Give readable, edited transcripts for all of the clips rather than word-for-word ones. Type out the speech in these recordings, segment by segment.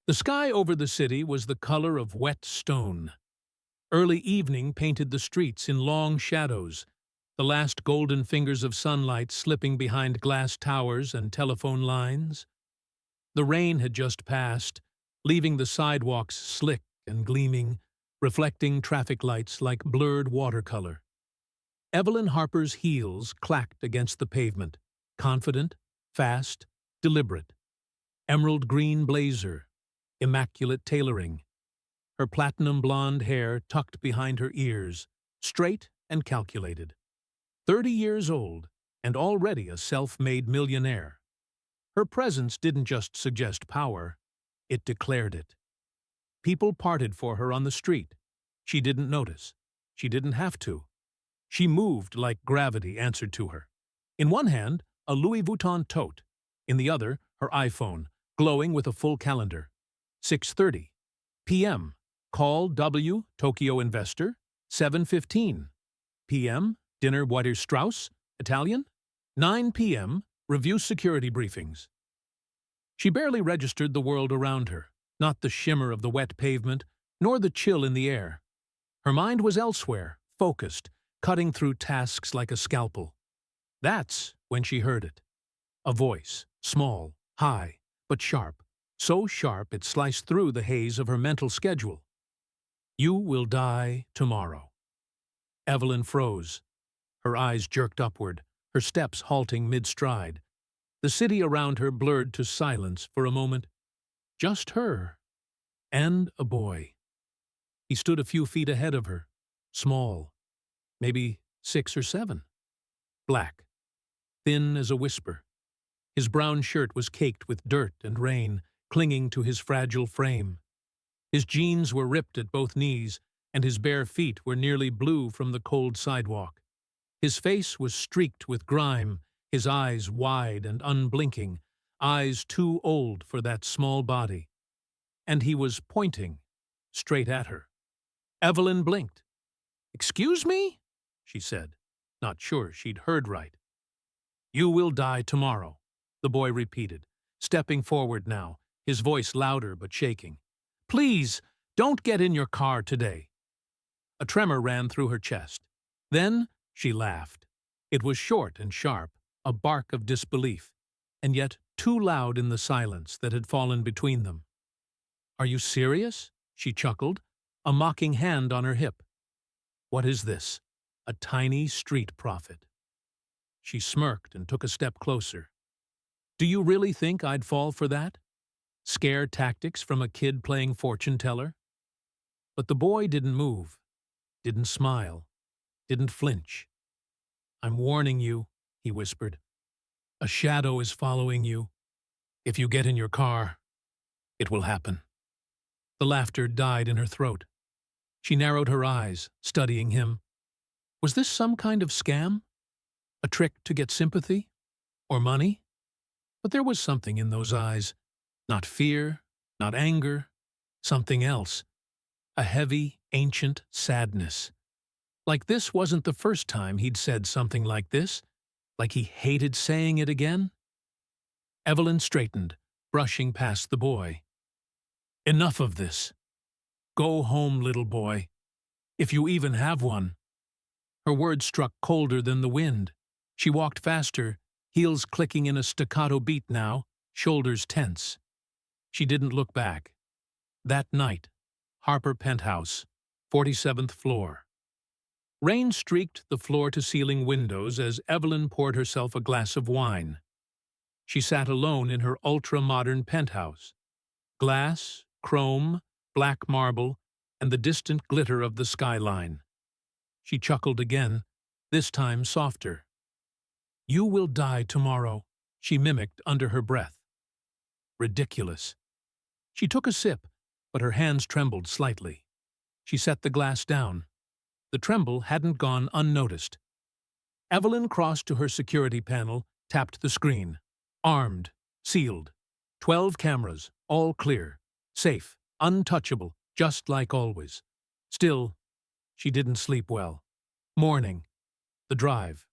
The sky over the city was the color of wet stone. Early evening painted the streets in long shadows, the last golden fingers of sunlight slipping behind glass towers and telephone lines. The rain had just passed, leaving the sidewalks slick and gleaming, reflecting traffic lights like blurred watercolor. Evelyn Harper's heels clacked against the pavement, confident, fast, deliberate. Emerald green blazer, immaculate tailoring. Her platinum blonde hair tucked behind her ears, straight and calculated. 30 years old, and already a self-made millionaire. Her presence didn't just suggest power, it declared it. People parted for her on the street. She didn't notice. She didn't have to. She moved like gravity answered to her. In one hand, a Louis Vuitton tote. In the other, her iPhone, glowing with a full calendar. 6:30 p.m. Call W, Tokyo investor. 7:15 p.m. Dinner Whiter Strauss, Italian. 9 p.m. Review security briefings. She barely registered the world around her, not the shimmer of the wet pavement, nor the chill in the air. Her mind was elsewhere, focused, cutting through tasks like a scalpel. That's when she heard it. A voice, small, high, but sharp, so sharp it sliced through the haze of her mental schedule. You will die tomorrow. Evelyn froze. Her eyes jerked upward, her steps halting mid-stride. The city around her blurred to silence for a moment. Just her. And a boy. He stood a few feet ahead of her, small, maybe 6 or 7. Black, thin as a whisper. His brown shirt was caked with dirt and rain, clinging to his fragile frame. His jeans were ripped at both knees, and his bare feet were nearly blue from the cold sidewalk. His face was streaked with grime, his eyes wide and unblinking, eyes too old for that small body. And he was pointing straight at her. Evelyn blinked. "Excuse me?" she said, not sure she'd heard right. "You will die tomorrow," the boy repeated, stepping forward now, his voice louder but shaking. "Please, don't get in your car today." A tremor ran through her chest. Then she laughed. It was short and sharp, a bark of disbelief, and yet too loud in the silence that had fallen between them. "Are you serious?" she chuckled, a mocking hand on her hip. "What is this? A tiny street prophet?" She smirked and took a step closer. "Do you really think I'd fall for that? Scare tactics from a kid playing fortune-teller?" But the boy didn't move, didn't smile, didn't flinch. "I'm warning you," he whispered. "A shadow is following you. If you get in your car, it will happen." The laughter died in her throat. She narrowed her eyes, studying him. Was this some kind of scam? A trick to get sympathy? Or money? But there was something in those eyes. Not fear, not anger, something else. A heavy, ancient sadness. Like this wasn't the first time he'd said something like this, like he hated saying it again. Evelyn straightened, brushing past the boy. "Enough of this. Go home, little boy. If you even have one." Her words struck colder than the wind. She walked faster, heels clicking in a staccato beat now, shoulders tense. She didn't look back. That night, Harper Penthouse, 47th floor. Rain streaked the floor-to-ceiling windows as Evelyn poured herself a glass of wine. She sat alone in her ultra-modern penthouse. Glass, chrome, black marble, and the distant glitter of the skyline. She chuckled again, this time softer. "You will die tomorrow," she mimicked under her breath. Ridiculous. She took a sip, but her hands trembled slightly. She set the glass down. The tremble hadn't gone unnoticed. Evelyn crossed to her security panel, tapped the screen. Armed, sealed. 12 cameras, all clear. Safe, untouchable, just like always. Still, she didn't sleep well. Morning. The drive.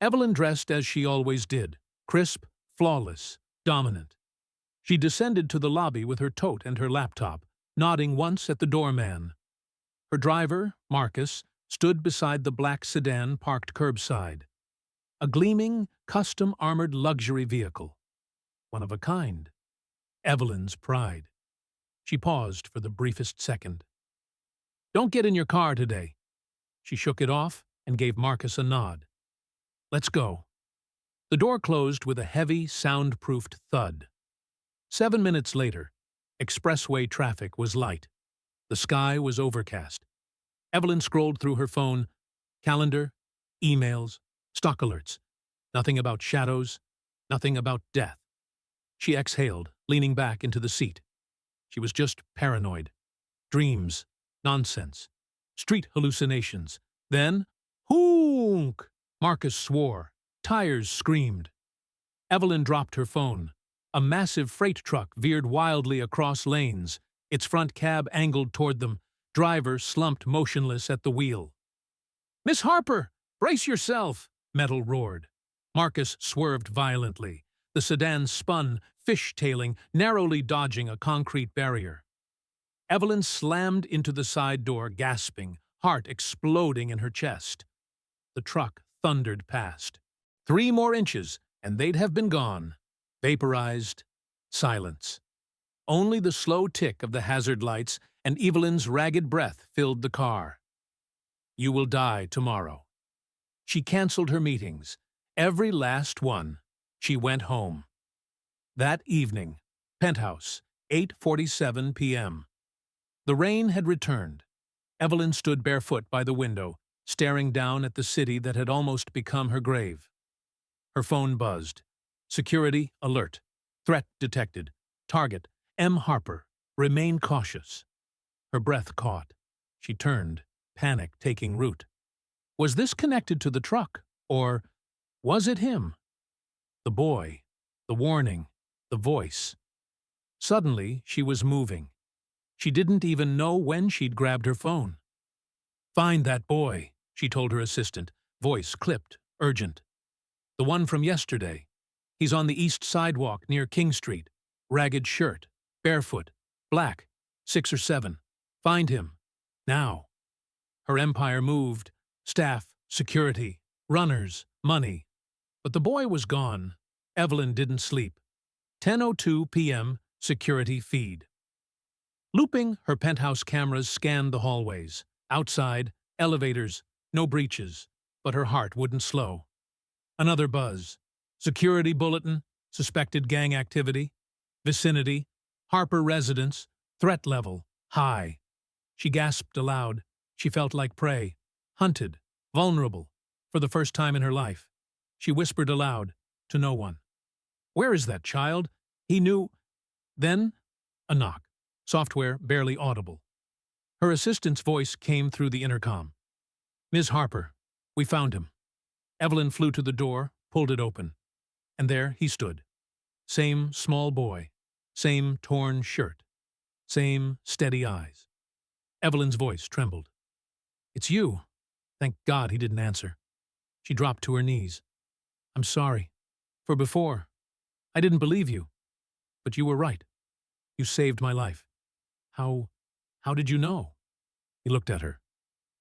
Evelyn dressed as she always did, crisp, flawless, dominant. She descended to the lobby with her tote and her laptop, nodding once at the doorman. Her driver, Marcus, stood beside the black sedan parked curbside. A gleaming, custom-armored luxury vehicle. One of a kind. Evelyn's pride. She paused for the briefest second. "Don't get in your car today." She shook it off and gave Marcus a nod. "Let's go." The door closed with a heavy, soundproofed thud. 7 minutes later, expressway traffic was light. The sky was overcast. Evelyn scrolled through her phone, calendar, emails, stock alerts. Nothing about shadows, nothing about death. She exhaled, leaning back into the seat. She was just paranoid. Dreams, nonsense, street hallucinations. Then, honk! Marcus swore. Tires screamed. Evelyn dropped her phone. A massive freight truck veered wildly across lanes, its front cab angled toward them. Driver slumped motionless at the wheel. "Miss Harper, brace yourself!" Metal roared. Marcus swerved violently. The sedan spun, fishtailing, narrowly dodging a concrete barrier. Evelyn slammed into the side door, gasping, heart exploding in her chest. The truck thundered past. 3 more inches, and they'd have been gone. Vaporized. Silence. Only the slow tick of the hazard lights and Evelyn's ragged breath filled the car. "You will die tomorrow." She canceled her meetings. Every last one. She went home. That evening, penthouse, 8:47 p.m. The rain had returned. Evelyn stood barefoot by the window, staring down at the city that had almost become her grave. Her phone buzzed. Security alert. Threat detected. Target, M. Harper. Remain cautious. Her breath caught. She turned, panic taking root. Was this connected to the truck? Or was it him? The boy, the warning, the voice. Suddenly, she was moving. She didn't even know when she'd grabbed her phone. "Find that boy," she told her assistant, voice clipped, urgent. "The one from yesterday. He's on the east sidewalk near King Street. Ragged shirt, barefoot, black, 6 or 7. Find him. Now." Her empire moved. Staff, security, runners, money. But the boy was gone. Evelyn didn't sleep. 10:02 p.m. Security feed. Looping, her penthouse cameras scanned the hallways. Outside, elevators, no breaches. But her heart wouldn't slow. Another buzz. Security bulletin, suspected gang activity. Vicinity, Harper residence, threat level, high. She gasped aloud. She felt like prey. Hunted, vulnerable, for the first time in her life. She whispered aloud, to no one. "Where is that child?" He knew. Then, a knock. Software barely audible. Her assistant's voice came through the intercom. "Ms. Harper, we found him." Evelyn flew to the door, pulled it open. And there he stood. Same small boy. Same torn shirt. Same steady eyes. Evelyn's voice trembled. "It's you." Thank God he didn't answer. She dropped to her knees. "I'm sorry. For before, I didn't believe you. But you were right. You saved my life. How did you know?" He looked at her.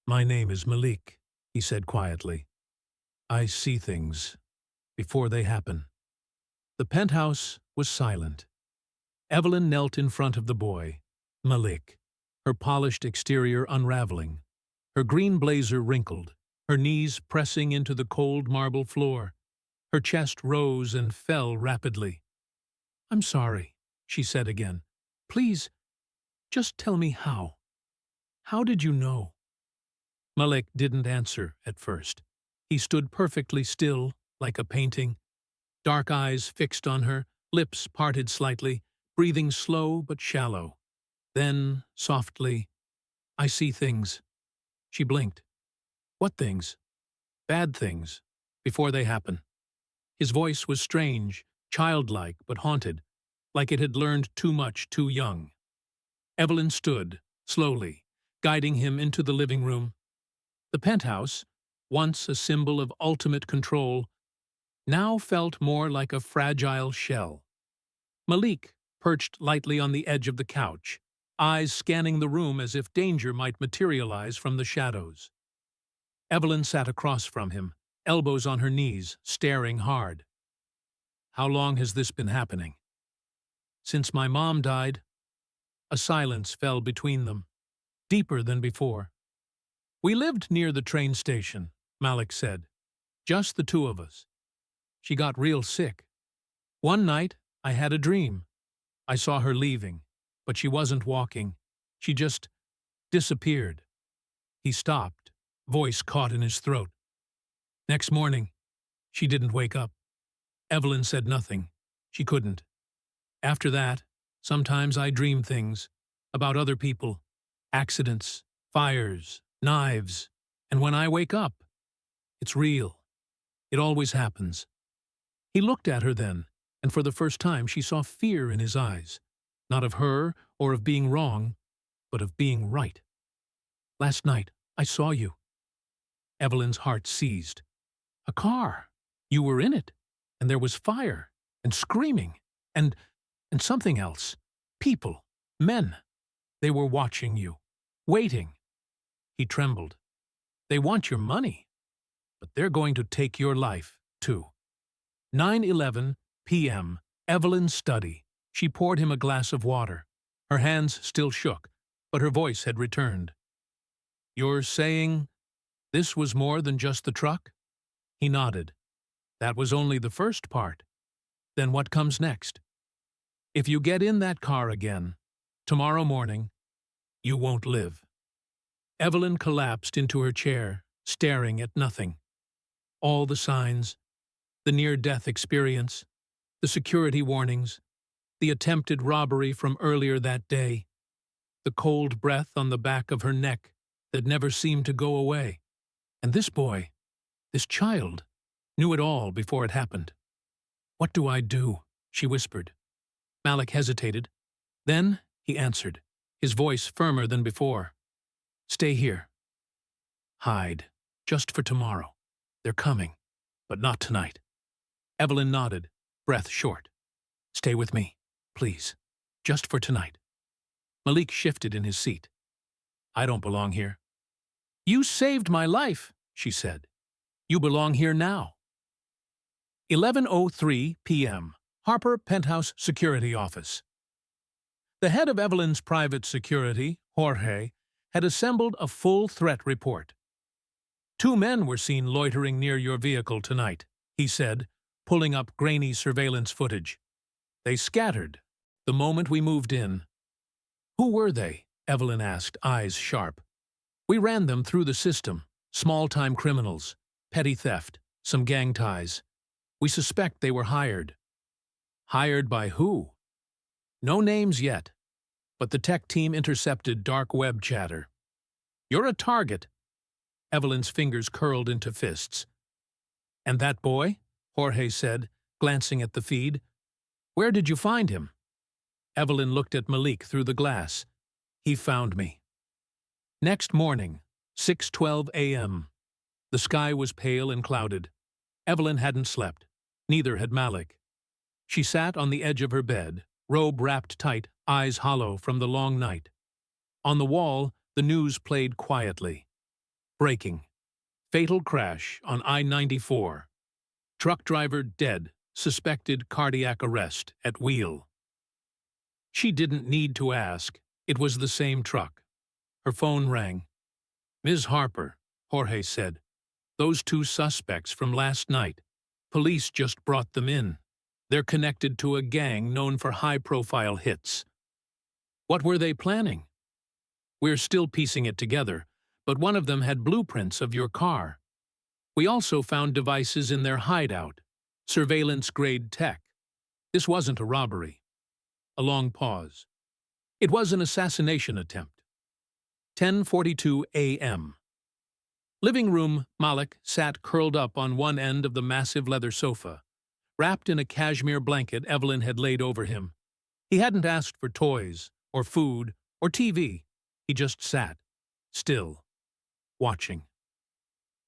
"My name is Malik," he said quietly. "I see things before they happen." The penthouse was silent. Evelyn knelt in front of the boy, Malik, her polished exterior unraveling, her green blazer wrinkled, her knees pressing into the cold marble floor. Her chest rose and fell rapidly. "I'm sorry," she said again. "Please, just tell me how. How did you know?" Malik didn't answer at first. He stood perfectly still, like a painting. Dark eyes fixed on her, lips parted slightly, breathing slow but shallow. Then, softly, "I see things." She blinked. "What things?" "Bad things, before they happen." His voice was strange, childlike but haunted, like it had learned too much too young. Evelyn stood, slowly, guiding him into the living room. The penthouse, once a symbol of ultimate control, now felt more like a fragile shell. Malik, perched lightly on the edge of the couch, eyes scanning the room as if danger might materialize from the shadows. Evelyn sat across from him, elbows on her knees, staring hard. "How long has this been happening?" "Since my mom died." A silence fell between them, deeper than before. "We lived near the train station," Malik said. "Just the two of us. She got real sick. One night, I had a dream. I saw her leaving, but she wasn't walking. She just disappeared." He stopped, voice caught in his throat. "Next morning, she didn't wake up." Evelyn said nothing. She couldn't. "After that, sometimes I dream things about other people, accidents, fires, knives, and when I wake up, it's real. It always happens." He looked at her then, and for the first time she saw fear in his eyes, not of her or of being wrong, but of being right. "Last night, I saw you." Evelyn's heart seized. "A car. You were in it, and there was fire, and screaming, and something else. People, men. They were watching you, waiting." He trembled. "They want your money, but they're going to take your life, too." 9:11 p.m. Evelyn's study. She poured him a glass of water. Her hands still shook, but her voice had returned. "You're saying this was more than just the truck?" He nodded. "That was only the first part. Then what comes next? If you get in that car again, tomorrow morning, you won't live." Evelyn collapsed into her chair, staring at nothing. All the signs, the near-death experience, the security warnings, the attempted robbery from earlier that day, the cold breath on the back of her neck that never seemed to go away. And this boy, this child, knew it all before it happened. "What do I do?" she whispered. Malik hesitated. Then he answered, his voice firmer than before. "Stay here. Hide, just for tomorrow. They're coming, but not tonight." Evelyn nodded, breath short. "Stay with me, please, just for tonight." Malik shifted in his seat. "I don't belong here." "You saved my life," she said. "You belong here now." 11:03 p.m. Harper Penthouse Security Office. The head of Evelyn's private security, Jorge, had assembled a full threat report. "Two men were seen loitering near your vehicle tonight," he said, pulling up grainy surveillance footage. "They scattered the moment we moved in." "Who were they?" Evelyn asked, eyes sharp. "We ran them through the system. Small-time criminals, petty theft, some gang ties. We suspect they were hired." "Hired by who?" "No names yet, but the tech team intercepted dark web chatter." "You're a target." Evelyn's fingers curled into fists. "And that boy?" Jorge said, glancing at the feed. "Where did you find him?" Evelyn looked at Malik through the glass. "He found me." Next morning, 6:12 a.m. The sky was pale and clouded. Evelyn hadn't slept. Neither had Malik. She sat on the edge of her bed, robe wrapped tight, eyes hollow from the long night. On the wall, the news played quietly. Breaking. Fatal crash on I-94. Truck driver dead, suspected cardiac arrest at wheel. She didn't need to ask. It was the same truck. Her phone rang. "Ms. Harper," Jorge said. "Those two suspects from last night. Police just brought them in. They're connected to a gang known for high-profile hits." "What were they planning?" "We're still piecing it together, but one of them had blueprints of your car. We also found devices in their hideout, surveillance-grade tech. This wasn't a robbery." A long pause. "It was an assassination attempt." 10:42 a.m. Living room. Malik sat curled up on one end of the massive leather sofa, wrapped in a cashmere blanket Evelyn had laid over him. He hadn't asked for toys, or food, or TV. He just sat, still, watching.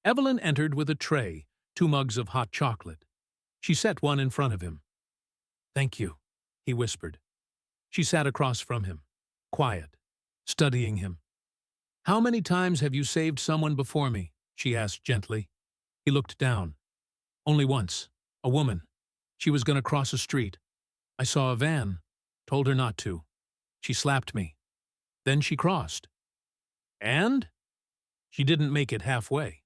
Evelyn entered with a tray, 2 mugs of hot chocolate. She set one in front of him. "Thank you," he whispered. She sat across from him, quiet, studying him. "How many times have you saved someone before me?" she asked gently. He looked down. "Only once. A woman. She was going to cross a street. I saw a van. Told her not to. She slapped me. Then she crossed. And? She didn't make it halfway."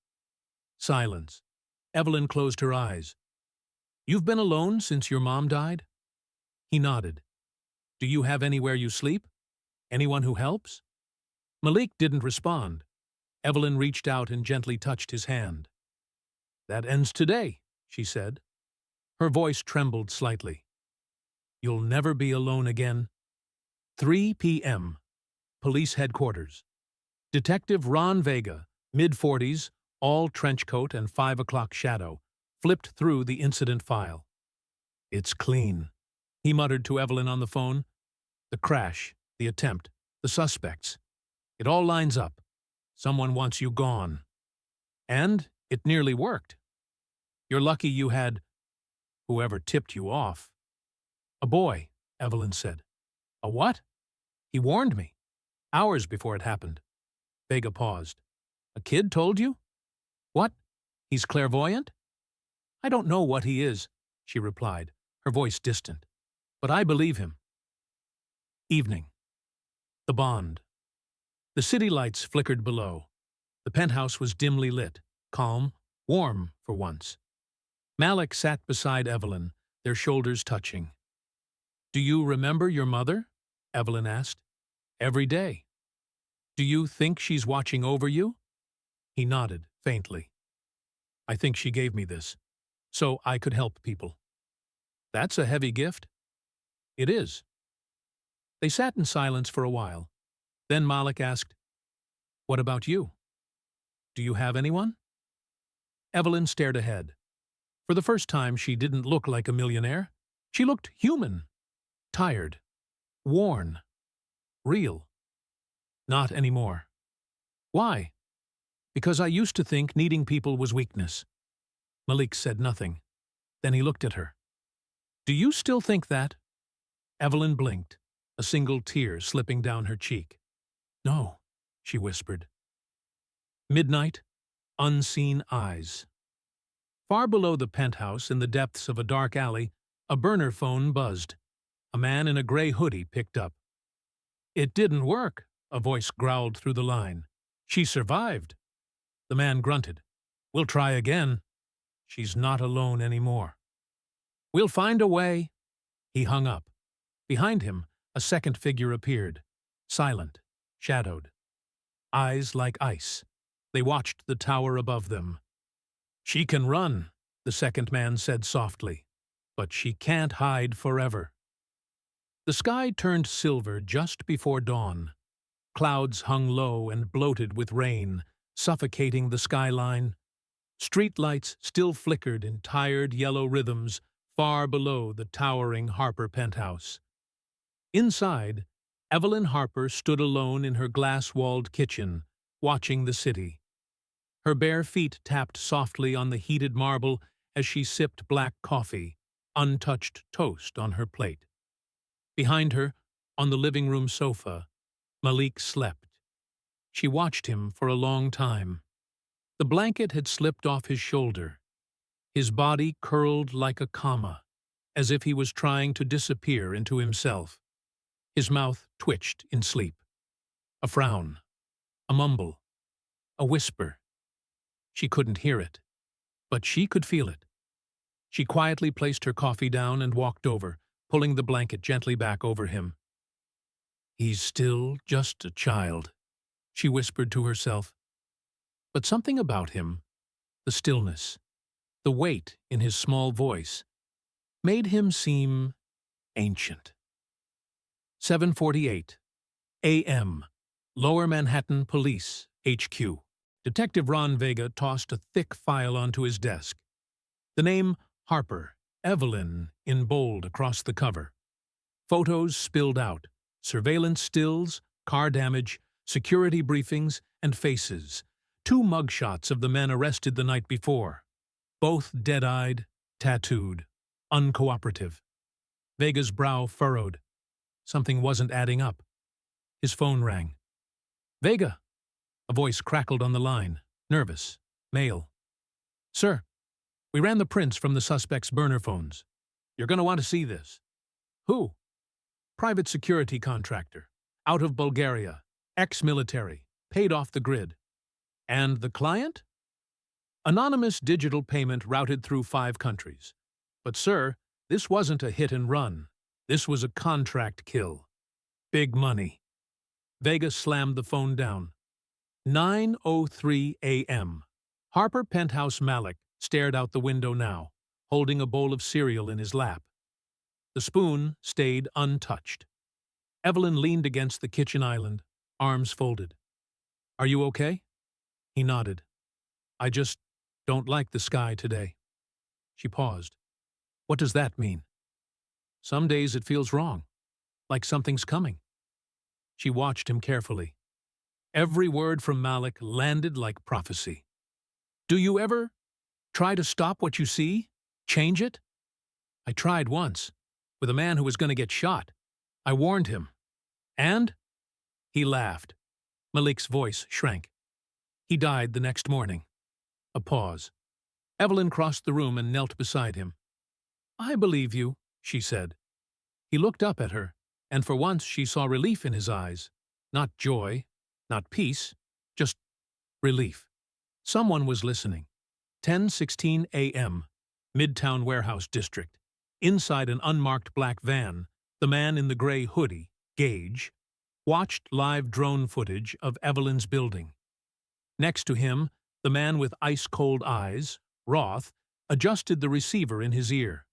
Silence. Evelyn closed her eyes. "You've been alone since your mom died?" He nodded. "Do you have anywhere you sleep? Anyone who helps?" Malik didn't respond. Evelyn reached out and gently touched his hand. "That ends today," she said. Her voice trembled slightly. "You'll never be alone again." 3 p.m. Police headquarters. Detective Ron Vega, mid-40s, all trench coat and 5 o'clock shadow, flipped through the incident file. "It's clean," he muttered to Evelyn on the phone. "The crash, the attempt, the suspects. It all lines up. Someone wants you gone. And it nearly worked. You're lucky you had whoever tipped you off." "A boy," Evelyn said. "A what?" "He warned me. Hours before it happened." Vega paused. "A kid told you?" "What? He's clairvoyant?" "I don't know what he is," she replied, her voice distant. "But I believe him." Evening. The Bond. The city lights flickered below. The penthouse was dimly lit, calm, warm for once. Malik sat beside Evelyn, their shoulders touching. "Do you remember your mother?" Evelyn asked. "Every day." "Do you think she's watching over you?" He nodded, faintly. "I think she gave me this, so I could help people." "That's a heavy gift." "It is." They sat in silence for a while. Then Malik asked, "What about you? Do you have anyone?" Evelyn stared ahead. For the first time, she didn't look like a millionaire. She looked human, tired, worn, real. "Not anymore." "Why?" "Because I used to think needing people was weakness." Malik said nothing. Then he looked at her. "Do you still think that?" Evelyn blinked, a single tear slipping down her cheek. "No," she whispered. Midnight, unseen eyes. Far below the penthouse, in the depths of a dark alley, a burner phone buzzed. A man in a gray hoodie picked up. "It didn't work," a voice growled through the line. "She survived." The man grunted. "We'll try again." "She's not alone anymore." "We'll find a way." He hung up. Behind him, a second figure appeared, silent, shadowed. Eyes like ice. They watched the tower above them. "She can run," the second man said softly, "but she can't hide forever." The sky turned silver just before dawn. Clouds hung low and bloated with rain, suffocating the skyline. Streetlights still flickered in tired yellow rhythms far below the towering Harper penthouse. Inside, Evelyn Harper stood alone in her glass-walled kitchen, watching the city. Her bare feet tapped softly on the heated marble as she sipped black coffee, untouched toast on her plate. Behind her, on the living room sofa, Malik slept. She watched him for a long time. The blanket had slipped off his shoulder. His body curled like a comma, as if he was trying to disappear into himself. His mouth twitched in sleep. A frown, a mumble, a whisper. She couldn't hear it, but she could feel it. She quietly placed her coffee down and walked over, pulling the blanket gently back over him. "He's still just a child," she whispered to herself. But something about him, the stillness, the weight in his small voice, made him seem ancient. 7:48 a.m. Lower Manhattan Police, HQ. Detective Ron Vega tossed a thick file onto his desk. The name Harper, Evelyn, in bold across the cover. Photos spilled out, surveillance stills, car damage, security briefings, and faces. 2 mugshots of the men arrested the night before. Both dead-eyed, tattooed, uncooperative. Vega's brow furrowed. Something wasn't adding up. His phone rang. "Vega!" A voice crackled on the line. Nervous. Male. "Sir, we ran the prints from the suspect's burner phones. You're going to want to see this." "Who?" "Private security contractor. Out of Bulgaria. Ex-military. Paid off the grid." "And the client?" "Anonymous digital payment routed through 5 countries. But, sir, this wasn't a hit and run. This was a contract kill. Big money." Vega slammed the phone down. 9:03 a.m. Harper Penthouse Malik stared out the window now, holding a bowl of cereal in his lap. The spoon stayed untouched. Evelyn leaned against the kitchen island, arms folded. "Are you okay?" He nodded. "I just don't like the sky today." She paused. "What does that mean?" "Some days it feels wrong, like something's coming." She watched him carefully. Every word from Malik landed like prophecy. "Do you ever try to stop what you see? Change it?" "I tried once, with a man who was going to get shot. I warned him." "And?" He laughed. Malik's voice shrank. "He died the next morning." A pause. Evelyn crossed the room and knelt beside him. "I believe you," she said. He looked up at her, and for once she saw relief in his eyes. Not joy, not peace, just relief. Someone was listening. 10:16 a.m., Midtown Warehouse District. Inside an unmarked black van, the man in the gray hoodie, Gage, watched live drone footage of Evelyn's building. Next to him, the man with ice-cold eyes, Roth, adjusted the receiver in his ear.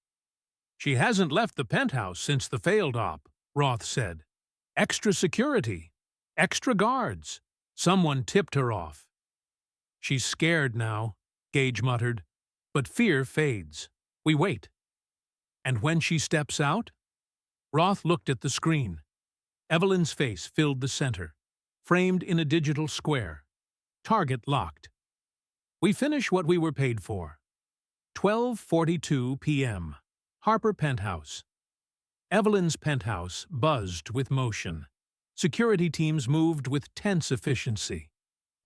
"She hasn't left the penthouse since the failed op," Roth said. "Extra security. Extra guards. Someone tipped her off." "She's scared now," Gage muttered. "But fear fades. We wait." "And when she steps out?" Roth looked at the screen. Evelyn's face filled the center, framed in a digital square. Target locked. "We finish what we were paid for." 12:42 p.m. Harper Penthouse. Evelyn's penthouse buzzed with motion. Security teams moved with tense efficiency,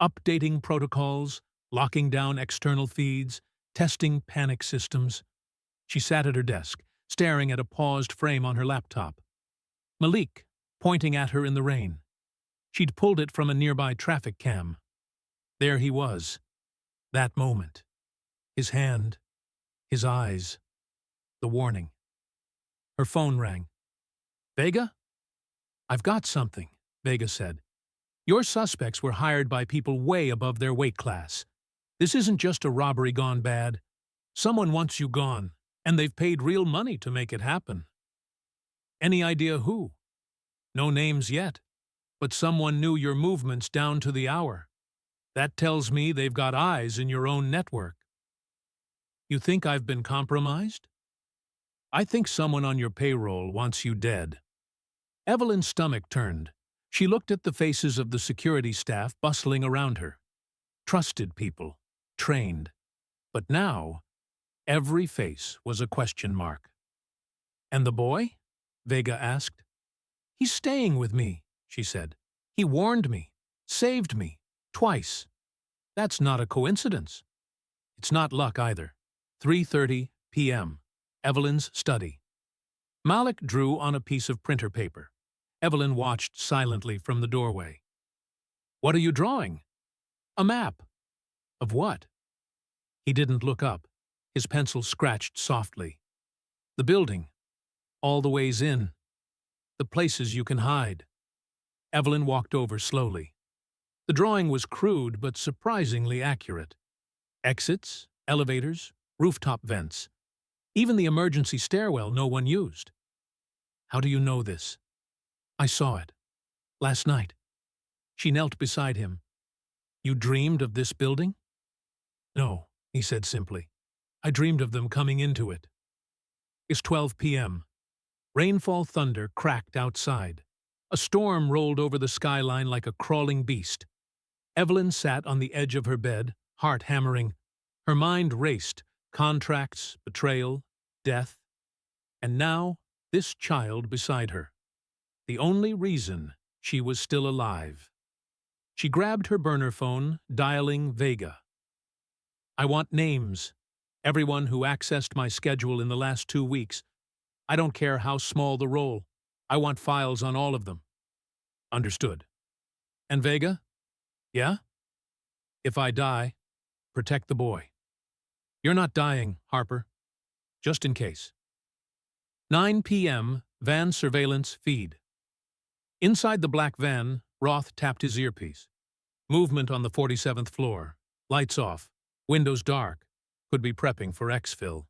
updating protocols, locking down external feeds, testing panic systems. She sat at her desk, staring at a paused frame on her laptop. Malik, pointing at her in the rain. She'd pulled it from a nearby traffic cam. There he was. That moment. His hand. His eyes. The warning. Her phone rang. "Vega?" "I've got something," Vega said. "Your suspects were hired by people way above their weight class. This isn't just a robbery gone bad. Someone wants you gone, and they've paid real money to make it happen." "Any idea who?" "No names yet, but someone knew your movements down to the hour. That tells me they've got eyes in your own network." "You think I've been compromised?" "I think someone on your payroll wants you dead." Evelyn's stomach turned. She looked at the faces of the security staff bustling around her. Trusted people, trained. But now, every face was a question mark. "And the boy?" Vega asked. "He's staying with me," she said. "He warned me, saved me, twice. That's not a coincidence." "It's not luck either." 3:30 p.m. Evelyn's study. Malik drew on a piece of printer paper. Evelyn watched silently from the doorway. "What are you drawing?" "A map." "Of what?" He didn't look up. His pencil scratched softly. "The building. All the ways in. The places you can hide." Evelyn walked over slowly. The drawing was crude but surprisingly accurate. Exits, elevators, rooftop vents. Even the emergency stairwell no one used. "How do you know this?" "I saw it. Last night." She knelt beside him. "You dreamed of this building?" "No," he said simply. "I dreamed of them coming into it." It's 12 p.m. Rainfall thunder cracked outside. A storm rolled over the skyline like a crawling beast. Evelyn sat on the edge of her bed, heart hammering. Her mind raced. Contracts, betrayal, death. And now, this child beside her. The only reason she was still alive. She grabbed her burner phone, dialing Vega. I want names. Everyone who accessed my schedule in the last 2 weeks. I don't care how small the role. I want files on all of them. Understood. And Vega? Yeah? If I die, protect the boy. You're not dying, Harper. Just in case. 9 p.m. Van surveillance feed. Inside the black van, Roth tapped his earpiece. Movement on the 47th floor. Lights off. Windows dark. Could be prepping for exfil.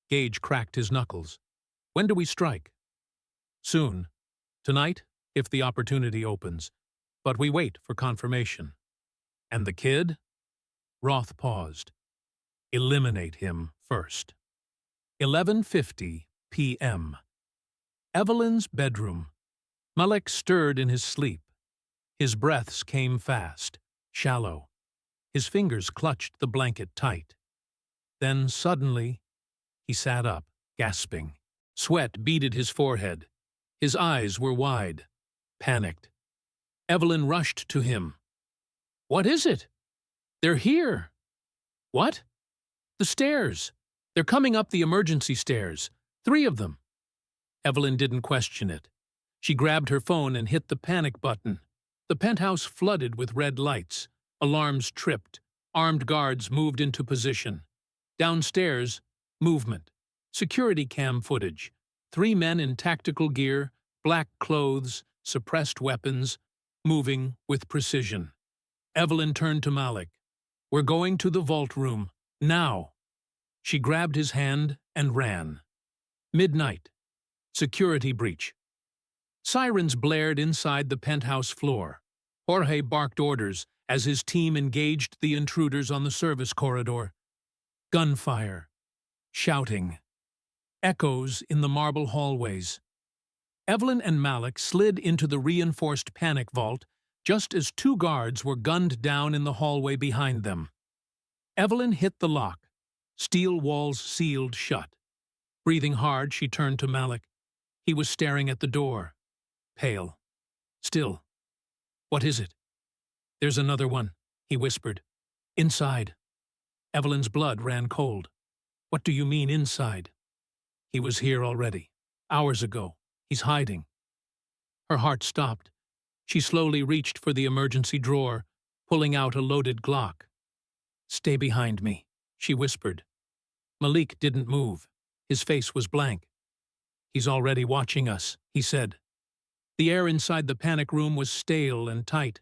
Gage cracked his knuckles. When do we strike? Soon. Tonight, if the opportunity opens. But we wait for confirmation. And the kid? Roth paused. Eliminate him first. 11:50 p.m. Evelyn's bedroom. Malek stirred in his sleep. His breaths came fast, shallow. His fingers clutched the blanket tight. Then suddenly, he sat up, gasping. Sweat beaded his forehead. His eyes were wide, panicked. Evelyn rushed to him. What is it? They're here. What? The stairs. They're coming up the emergency stairs. 3 of them. Evelyn didn't question it. She grabbed her phone and hit the panic button. The penthouse flooded with red lights. Alarms tripped. Armed guards moved into position. Downstairs, movement. Security cam footage. 3 men in tactical gear, black clothes, suppressed weapons, moving with precision. Evelyn turned to Malek. We're going to the vault room. Now. She grabbed his hand and ran. Midnight. Security breach. Sirens blared inside the penthouse floor. Jorge barked orders as his team engaged the intruders on the service corridor. Gunfire. Shouting. Echoes in the marble hallways. Evelyn and Malek slid into the reinforced panic vault just as 2 guards were gunned down in the hallway behind them. Evelyn hit the lock. Steel walls sealed shut. Breathing hard, she turned to Malek. He was staring at the door. Pale. Still. What is it? There's another one, he whispered. Inside. Evelyn's blood ran cold. What do you mean inside? He was here already. Hours ago. He's hiding. Her heart stopped. She slowly reached for the emergency drawer, pulling out a loaded Glock. Stay behind me, she whispered. Malik didn't move. His face was blank. He's already watching us, he said. The air inside the panic room was stale and tight.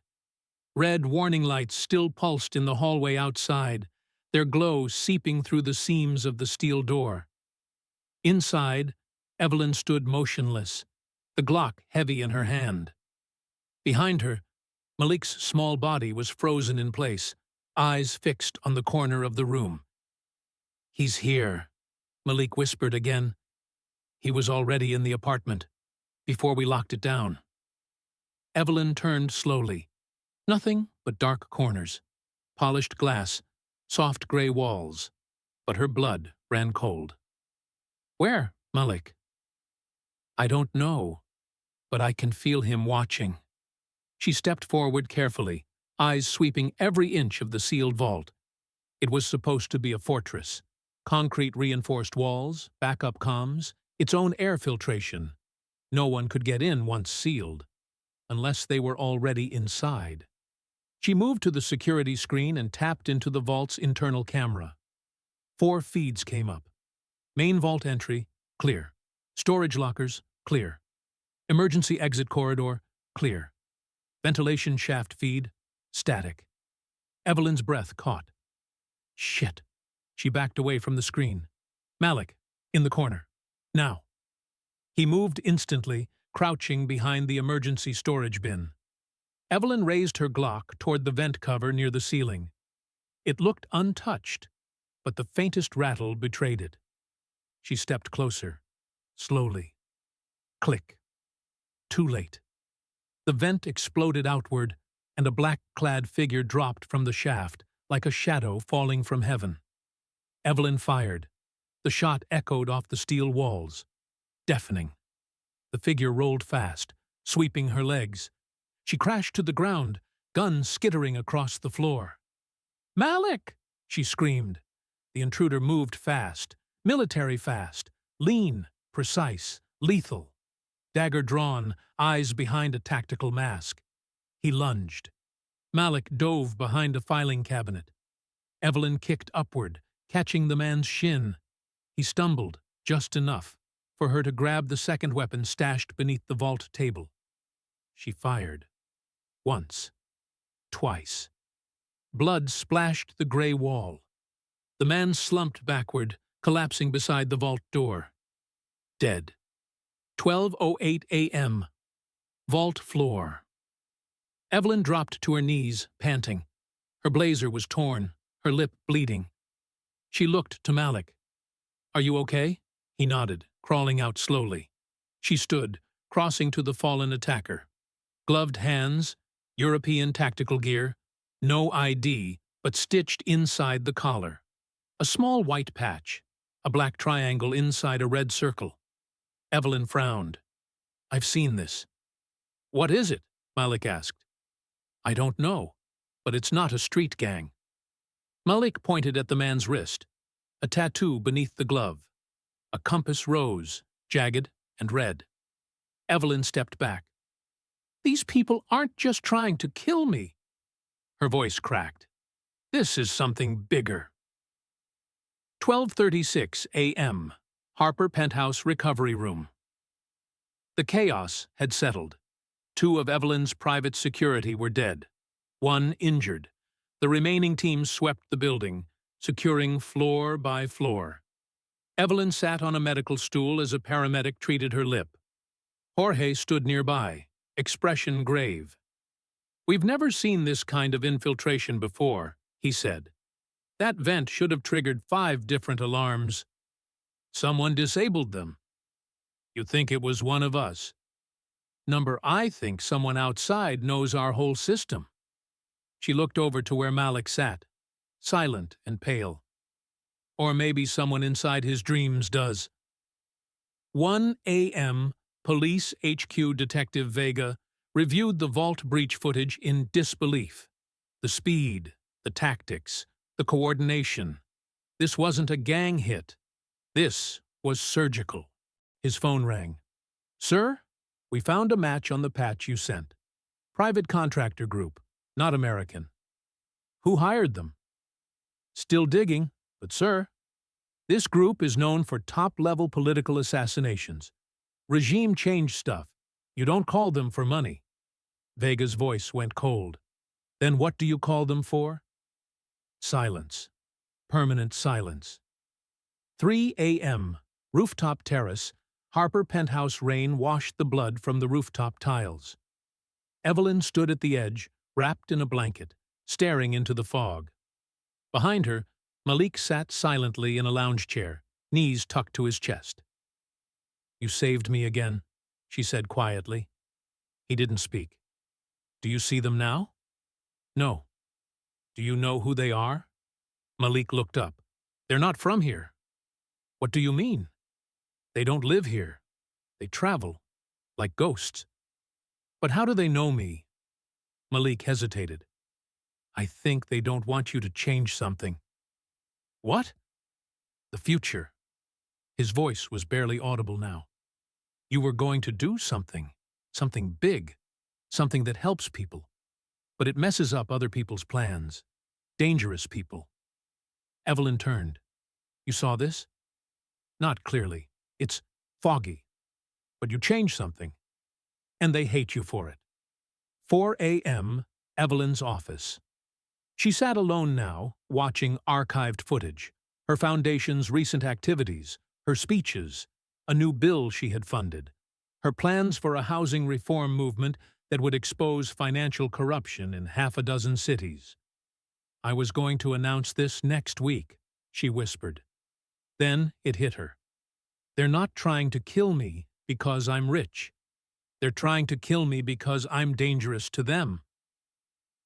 Red warning lights still pulsed in the hallway outside, their glow seeping through the seams of the steel door. Inside, Evelyn stood motionless, the Glock heavy in her hand. Behind her, Malik's small body was frozen in place, eyes fixed on the corner of the room. He's here, Malik whispered again. He was already in the apartment, before we locked it down. Evelyn turned slowly. Nothing but dark corners, polished glass, soft gray walls, but her blood ran cold. Where, Malik? I don't know, but I can feel him watching. She stepped forward carefully, eyes sweeping every inch of the sealed vault. It was supposed to be a fortress. Concrete reinforced walls, backup comms, its own air filtration. No one could get in once sealed, unless they were already inside. She moved to the security screen and tapped into the vault's internal camera. 4 feeds came up. Main vault entry, clear. Storage lockers, clear. Emergency exit corridor, clear. Ventilation shaft feed, static. Evelyn's breath caught. Shit. She backed away from the screen. Malek, in the corner. Now. He moved instantly, crouching behind the emergency storage bin. Evelyn raised her Glock toward the vent cover near the ceiling. It looked untouched, but the faintest rattle betrayed it. She stepped closer, slowly. Click. Too late. The vent exploded outward, and a black-clad figure dropped from the shaft, like a shadow falling from heaven. Evelyn fired. The shot echoed off the steel walls. Deafening. The figure rolled fast, sweeping her legs. She crashed to the ground, gun skittering across the floor. "Malik!" she screamed. The intruder moved fast, military fast, lean, precise, lethal. Dagger drawn, eyes behind a tactical mask. He lunged. Malik dove behind a filing cabinet. Evelyn kicked upward, catching the man's shin. He stumbled, just enough, for her to grab the second weapon stashed beneath the vault table. She fired. Once. Twice. Blood splashed the gray wall. The man slumped backward, collapsing beside the vault door. Dead. 12:08 a.m. Vault floor. Evelyn dropped to her knees, panting. Her blazer was torn, her lip bleeding. She looked to Malik. "Are you okay?" He nodded, crawling out slowly. She stood, crossing to the fallen attacker. Gloved hands, European tactical gear, no ID, but stitched inside the collar. A small white patch, a black triangle inside a red circle. Evelyn frowned. "I've seen this." "What is it?" Malik asked. "I don't know, but it's not a street gang." Malik pointed at the man's wrist, a tattoo beneath the glove. A compass rose, jagged and red. Evelyn stepped back. "These people aren't just trying to kill me." Her voice cracked. "This is something bigger." 12:36 a.m. Harper Penthouse Recovery Room. The chaos had settled. 2 of Evelyn's private security were dead. 1 injured. The remaining team swept the building, securing floor by floor. Evelyn sat on a medical stool as a paramedic treated her lip. Jorge stood nearby, expression grave. "We've never seen this kind of infiltration before," he said. "That vent should have triggered 5 different alarms. Someone disabled them. You think it was one of us?" I think someone outside knows our whole system." She looked over to where Malik sat, silent and pale. "Or maybe someone inside his dreams does." 1 a.m. Police HQ Detective Vega reviewed the vault breach footage in disbelief. The speed, the tactics, the coordination. This wasn't a gang hit. This was surgical. His phone rang. "Sir, we found a match on the patch you sent. Private contractor group, not American." "Who hired them?" "Still digging, but sir, this group is known for top-level political assassinations. Regime change stuff. You don't call them for money." Vega's voice went cold. "Then what do you call them for?" Silence. Permanent silence. 3 a.m. Rooftop terrace. Harper Penthouse rain washed the blood from the rooftop tiles. Evelyn stood at the edge, wrapped in a blanket, staring into the fog. Behind her, Malik sat silently in a lounge chair, knees tucked to his chest. "You saved me again," she said quietly. He didn't speak. "Do you see them now?" "No." "Do you know who they are?" Malik looked up. "They're not from here." "What do you mean?" "They don't live here. They travel, like ghosts." "But how do they know me?" Malik hesitated. "I think they don't want you to change something." "What?" "The future." His voice was barely audible now. "You were going to do something big, something that helps people. But it messes up other people's plans. Dangerous people." Evelyn turned. "You saw this?" "Not clearly. It's foggy. But you changed something. And they hate you for it." 4 a.m. Evelyn's office. She sat alone now, watching archived footage, her foundation's recent activities, her speeches, a new bill she had funded, her plans for a housing reform movement that would expose financial corruption in 6 cities. "I was going to announce this next week," she whispered. Then it hit her. "They're not trying to kill me because I'm rich. They're trying to kill me because I'm dangerous to them."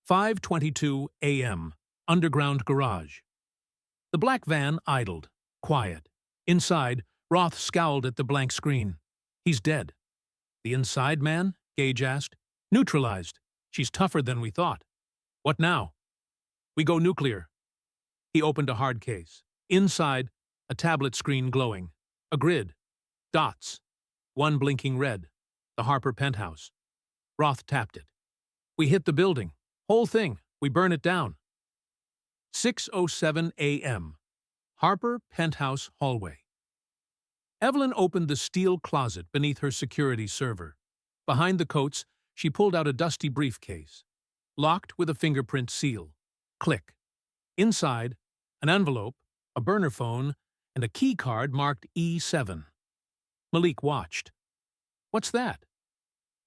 5:22 a.m. Underground garage. The black van idled, quiet. Inside, Roth scowled at the blank screen. "He's dead." "The inside man?" Gage asked. Neutralized. She's tougher than we thought. What now? We go nuclear. He opened a hard case. Inside, a tablet screen glowing. A grid. Dots. One blinking red. The Harper penthouse. Roth tapped it. We hit the building. Whole thing. We burn it down. 6:07 a.m. Harper penthouse hallway. Evelyn opened the steel closet beneath her security server. Behind the coats, she pulled out a dusty briefcase. Locked with a fingerprint seal. Click. Inside, an envelope, a burner phone, and a key card marked E7. Malik watched. What's that?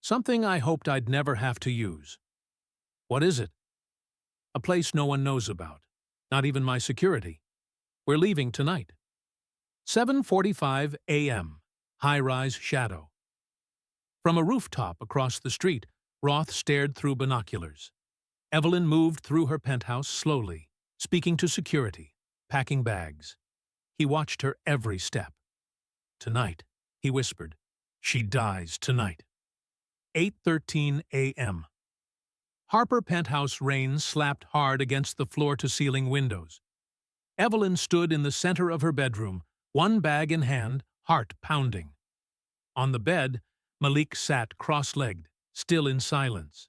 Something I hoped I'd never have to use. What is it? A place no one knows about. Not even my security. We're leaving tonight. 7:45 a.m. High-rise shadow. From a rooftop across the street, Roth stared through binoculars. Evelyn moved through her penthouse slowly, speaking to security, packing bags. He watched her every step. Tonight, he whispered. She dies tonight. 8:13 a.m. Harper penthouse rain slapped hard against the floor-to-ceiling windows. Evelyn stood in the center of her bedroom, one bag in hand, heart pounding. On the bed, Malik sat cross-legged, still in silence.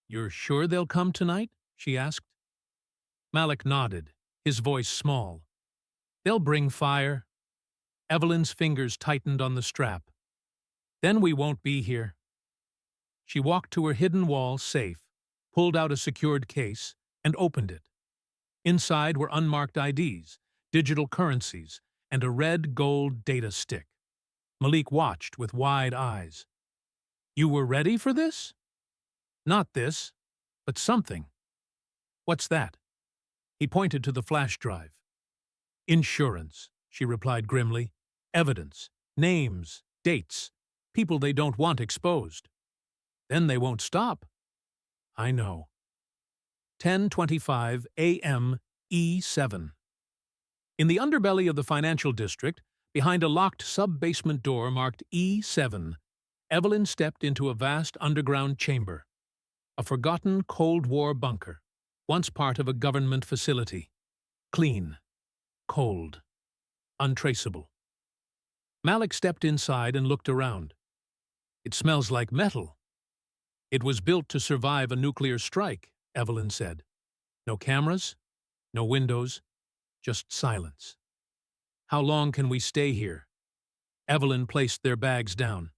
"You're sure they'll come tonight?" she asked. Malik nodded, his voice small. "They'll bring fire." Evelyn's fingers tightened on the strap. "Then we won't be here." She walked to her hidden wall safe, pulled out a secured case, and opened it. Inside were unmarked IDs, digital currencies, and a red-gold data stick. Malik watched with wide eyes. "You were ready for this?" "Not this, but something." "What's that?" He pointed to the flash drive. "Insurance," she replied grimly. "Evidence, names, dates, people they don't want exposed." "Then they won't stop." "I know." 10:25 a.m. E7. In the underbelly of the financial district, behind a locked sub-basement door marked E7, Evelyn stepped into a vast underground chamber. A forgotten Cold War bunker, once part of a government facility. Clean. Cold. Untraceable. Malik stepped inside and looked around. "It smells like metal." "It was built to survive a nuclear strike," Evelyn said. "No cameras, no windows, just silence." "How long can we stay here?" Evelyn placed their bags down.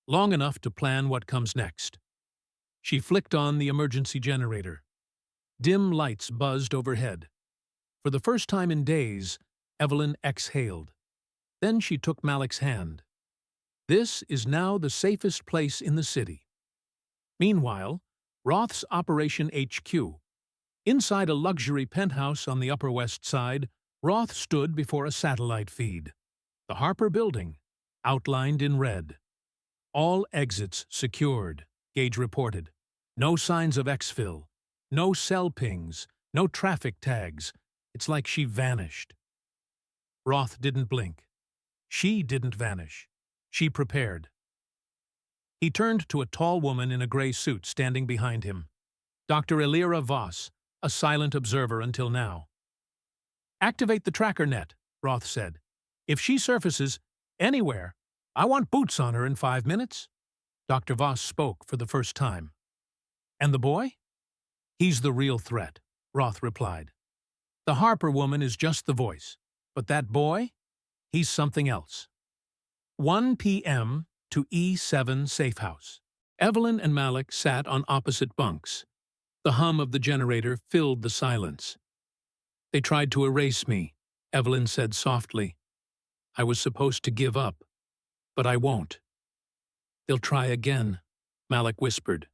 "Long enough to plan what comes next." She flicked on the emergency generator. Dim lights buzzed overhead. For the first time in days, Evelyn exhaled. Then she took Malik's hand. "This is now the safest place in the city." Meanwhile, Roth's Operation HQ. Inside a luxury penthouse on the Upper West Side, Roth stood before a satellite feed. The Harper Building, outlined in red. "All exits secured," Gage reported. "No signs of exfil. No cell pings. No traffic tags. It's like she vanished." Roth didn't blink. She didn't vanish. She prepared. He turned to a tall woman in a gray suit standing behind him. Dr. Elira Voss, a silent observer until now. "Activate the tracker net," Roth said. "If she surfaces anywhere, I want boots on her in 5 minutes." Dr. Voss spoke for the first time. "And the boy?" "He's the real threat," Roth replied. "The Harper woman is just the voice, but that boy? He's something else." 1 p.m. to E7 Safe House. Evelyn and Malik sat on opposite bunks. The hum of the generator filled the silence. "They tried to erase me," Evelyn said softly. "I was supposed to give up, but I won't." "They'll try again," Malik whispered.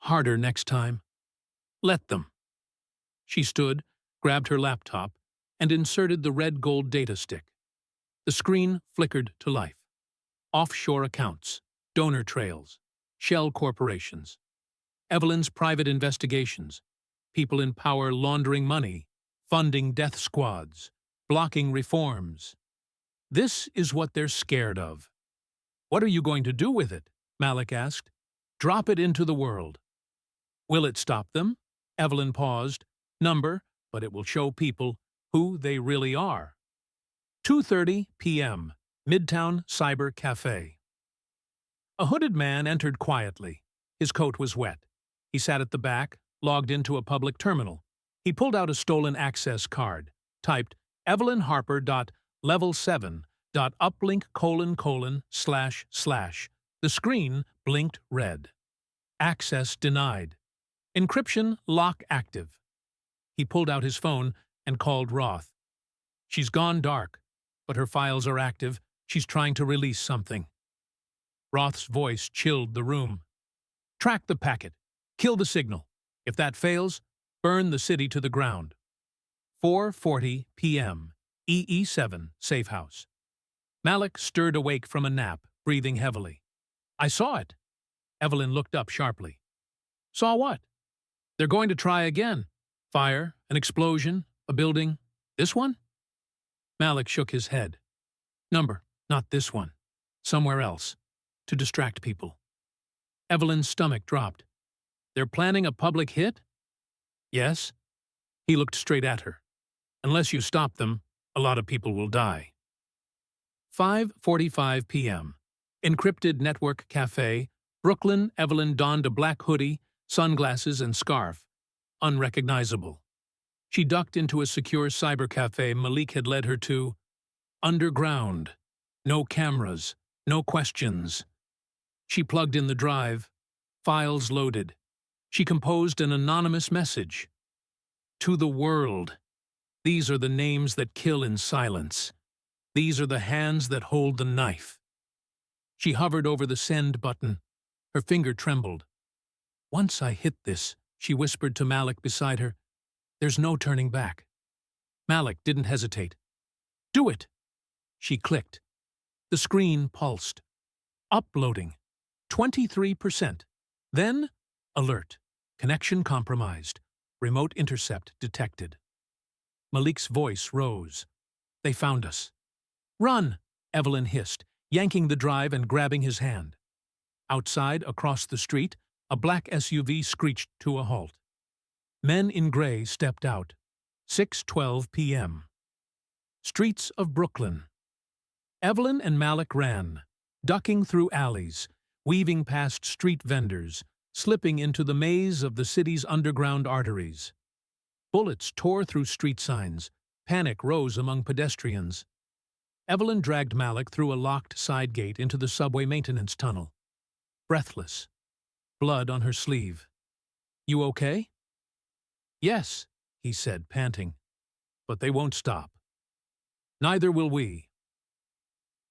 "Harder next time." "Let them." She stood, grabbed her laptop, and inserted the red-gold data stick. The screen flickered to life. Offshore accounts, donor trails, shell corporations. Evelyn's private investigations. People in power laundering money, funding death squads, blocking reforms. This is what they're scared of. "What are you going to do with it?" Malik asked. Drop it into the world. Will it stop them? Evelyn paused. Number, but it will show people who they really are. 2:30 p.m. Midtown Cyber Cafe. A hooded man entered quietly. His coat was wet. He sat at the back, logged into a public terminal. He pulled out a stolen access card, typed evelynharper.level7.uplink://. The screen blinked red. Access denied. Encryption lock active. He pulled out his phone and called Roth. She's gone dark, but her files are active. She's trying to release something. Roth's voice chilled the room. Track the packet. Kill the signal. If that fails, burn the city to the ground. 4:40 p.m. EE7 Safe House. Malik stirred awake from a nap, breathing heavily. I saw it. Evelyn looked up sharply. Saw what? They're going to try again. Fire, an explosion, a building. This one? Malik shook his head. Number, not this one. Somewhere else. To distract people. Evelyn's stomach dropped. They're planning a public hit? Yes. He looked straight at her. Unless you stop them, a lot of people will die. 5:45 p.m. Encrypted Network Cafe. Brooklyn. Evelyn donned a black hoodie, sunglasses, and scarf. Unrecognizable. She ducked into a secure cyber cafe Malik had led her to. Underground. No cameras. No questions. She plugged in the drive. Files loaded. She composed an anonymous message. To the world. These are the names that kill in silence. These are the hands that hold the knife. She hovered over the send button. Her finger trembled. Once I hit this, she whispered to Malik beside her, there's no turning back. Malik didn't hesitate. Do it! She clicked. The screen pulsed. Uploading. 23%. Then, alert. Connection compromised. Remote intercept detected. Malik's voice rose. They found us. Run! Evelyn hissed, yanking the drive and grabbing his hand. Outside, across the street, a black SUV screeched to a halt. Men in gray stepped out. 6:12 p.m. Streets of Brooklyn. Evelyn and Malik ran, ducking through alleys, weaving past street vendors, slipping into the maze of the city's underground arteries. Bullets tore through street signs. Panic rose among pedestrians. Evelyn dragged Malik through a locked side gate into the subway maintenance tunnel. Breathless. Blood on her sleeve. You okay? Yes, he said, panting. But they won't stop. Neither will we.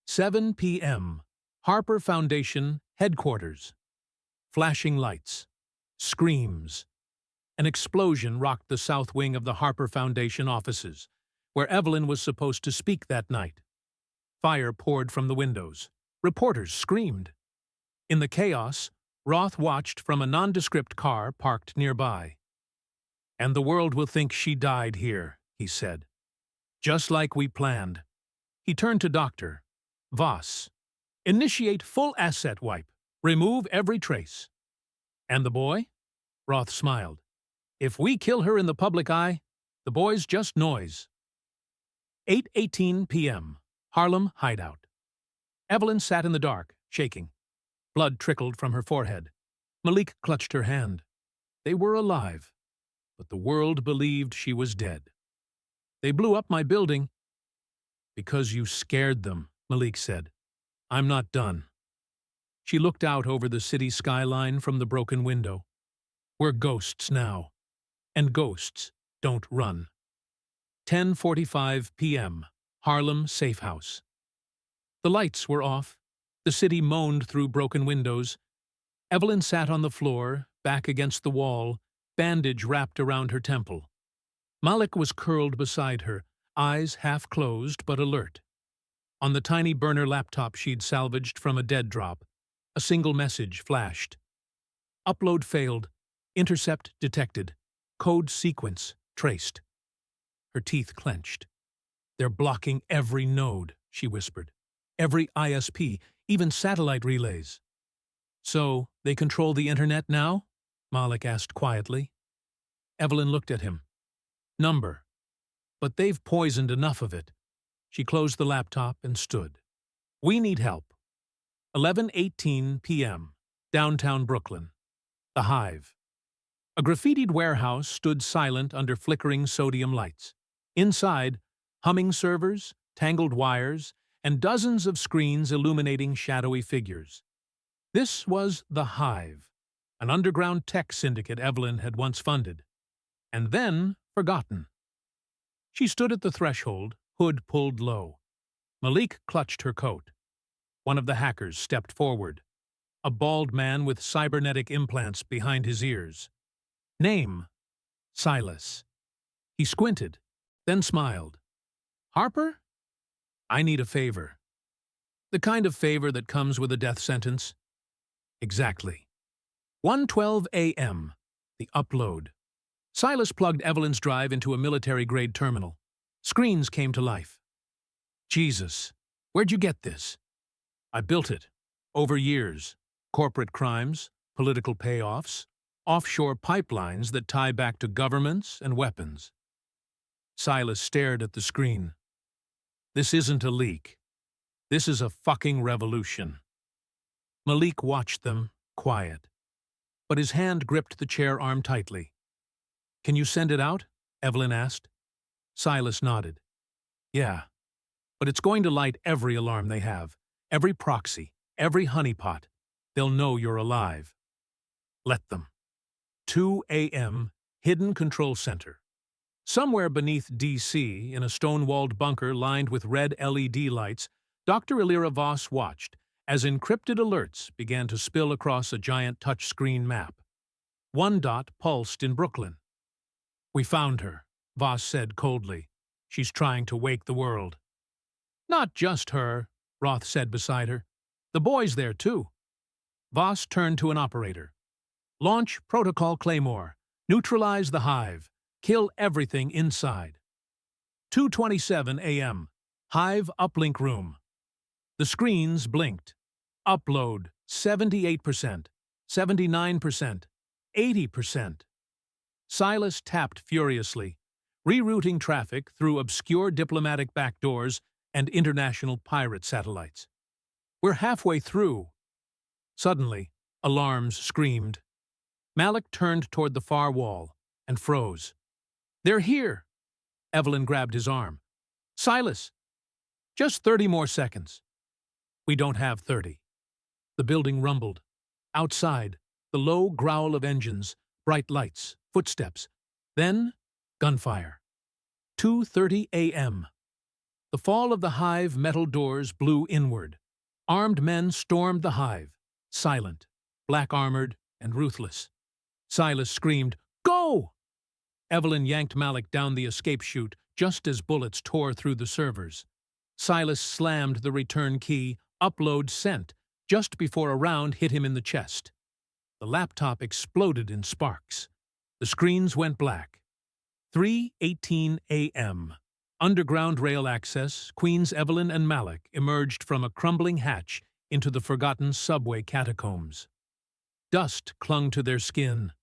7 p.m. Harper Foundation Headquarters. Flashing lights. Screams. An explosion rocked the south wing of the Harper Foundation offices, where Evelyn was supposed to speak that night. Fire poured from the windows. Reporters screamed. In the chaos, Roth watched from a nondescript car parked nearby. And the world will think she died here, he said. Just like we planned. He turned to Dr. Voss. Initiate full asset wipe. Remove every trace. And the boy? Roth smiled. If we kill her in the public eye, the boy's just noise. 8:18 p.m. Harlem hideout. Evelyn sat in the dark, shaking. Blood trickled from her forehead. Malik clutched her hand. They were alive, but the world believed she was dead. They blew up my building. Because you scared them, Malik said. I'm not done. She looked out over the city skyline from the broken window. We're ghosts now. And ghosts don't run. 10:45 p.m. Harlem Safe House. The lights were off. The city moaned through broken windows. Evelyn sat on the floor, back against the wall, bandage wrapped around her temple. Malik was curled beside her, eyes half closed but alert. On the tiny burner laptop she'd salvaged from a dead drop, a single message flashed. Upload failed. Intercept detected. Code sequence traced. Her teeth clenched. They're blocking every node, she whispered. Every ISP, even satellite relays. So, they control the internet now? Malik asked quietly. Evelyn looked at him. Number. But they've poisoned enough of it. She closed the laptop and stood. We need help. 11:18 p.m. Downtown Brooklyn. The Hive. A graffitied warehouse stood silent under flickering sodium lights. Inside, humming servers, tangled wires, and dozens of screens illuminating shadowy figures. This was The Hive, an underground tech syndicate Evelyn had once funded, and then forgotten. She stood at the threshold, hood pulled low. Malik clutched her coat. One of the hackers stepped forward, a bald man with cybernetic implants behind his ears. Name: Silas. He squinted, then smiled. Harper? I need a favor. The kind of favor that comes with a death sentence? Exactly. 1:12 a.m. The upload. Silas plugged Evelyn's drive into a military-grade terminal. Screens came to life. Jesus, where'd you get this? I built it. Over years. Corporate crimes, political payoffs, offshore pipelines that tie back to governments and weapons. Silas stared at the screen. This isn't a leak. This is a fucking revolution. Malik watched them, quiet. But his hand gripped the chair arm tightly. Can you send it out? Evelyn asked. Silas nodded. Yeah. But it's going to light every alarm they have, every proxy, every honeypot. They'll know you're alive. Let them. 2 a.m., Hidden Control Center. Somewhere beneath D.C., in a stone-walled bunker lined with red LED lights, Dr. Illyra Voss watched as encrypted alerts began to spill across a giant touchscreen map. One dot pulsed in Brooklyn. We found her, Voss said coldly. She's trying to wake the world. Not just her, Roth said beside her. The boy's there, too. Voss turned to an operator. Launch Protocol Claymore. Neutralize the Hive. Kill everything inside. 2:27 a.m. Hive uplink room. The screens blinked. Upload 78%, 79%, 80%. Silas tapped furiously, rerouting traffic through obscure diplomatic backdoors and international pirate satellites. We're halfway through. Suddenly, alarms screamed. Malik turned toward the far wall and froze. They're here! Evelyn grabbed his arm. Silas! Just 30 more seconds. We don't have 30. The building rumbled. Outside, the low growl of engines, bright lights, footsteps. Then, gunfire. 2:30 a.m. The fall of the Hive metal doors blew inward. Armed men stormed the Hive, silent, black-armored, and ruthless. Silas screamed, Go! Evelyn yanked Malik down the escape chute just as bullets tore through the servers. Silas slammed the return key, upload sent, just before a round hit him in the chest. The laptop exploded in sparks. The screens went black. 3:18 a.m. Underground rail access, Queens Evelyn and Malik emerged from a crumbling hatch into the forgotten subway catacombs. Dust clung to their skin.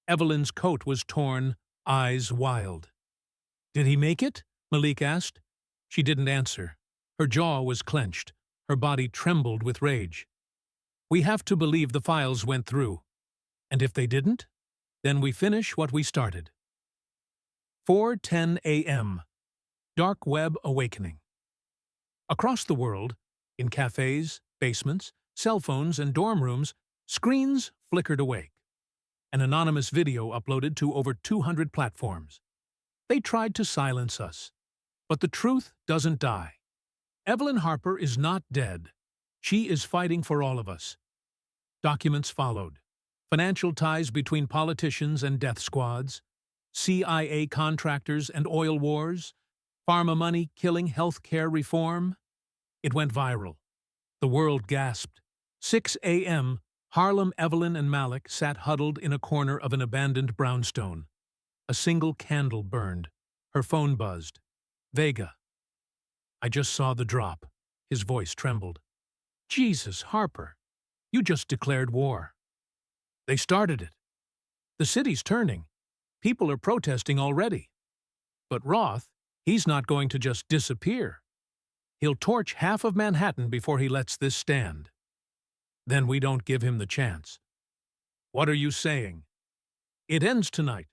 Evelyn's coat was torn, eyes wild. Did he make it? Malik asked. She didn't answer. Her jaw was clenched. Her body trembled with rage. We have to believe the files went through. And if they didn't, then we finish what we started. 4:10 a.m. Dark Web Awakening. Across the world, in cafes, basements, cell phones, and dorm rooms, screens flickered awake. An anonymous video uploaded to over 200 platforms. They tried to silence us. But the truth doesn't die. Evelyn Harper is not dead. She is fighting for all of us. Documents followed. Financial ties between politicians and death squads, CIA contractors and oil wars, pharma money killing health care reform. It went viral. The world gasped. 6 a.m., Harlem, Evelyn, and Malik sat huddled in a corner of an abandoned brownstone. A single candle burned. Her phone buzzed. Vega. I just saw the drop. His voice trembled. Jesus, Harper. You just declared war. They started it. The city's turning. People are protesting already. But Roth, he's not going to just disappear. He'll torch half of Manhattan before he lets this stand. Then we don't give him the chance. What are you saying? It ends tonight.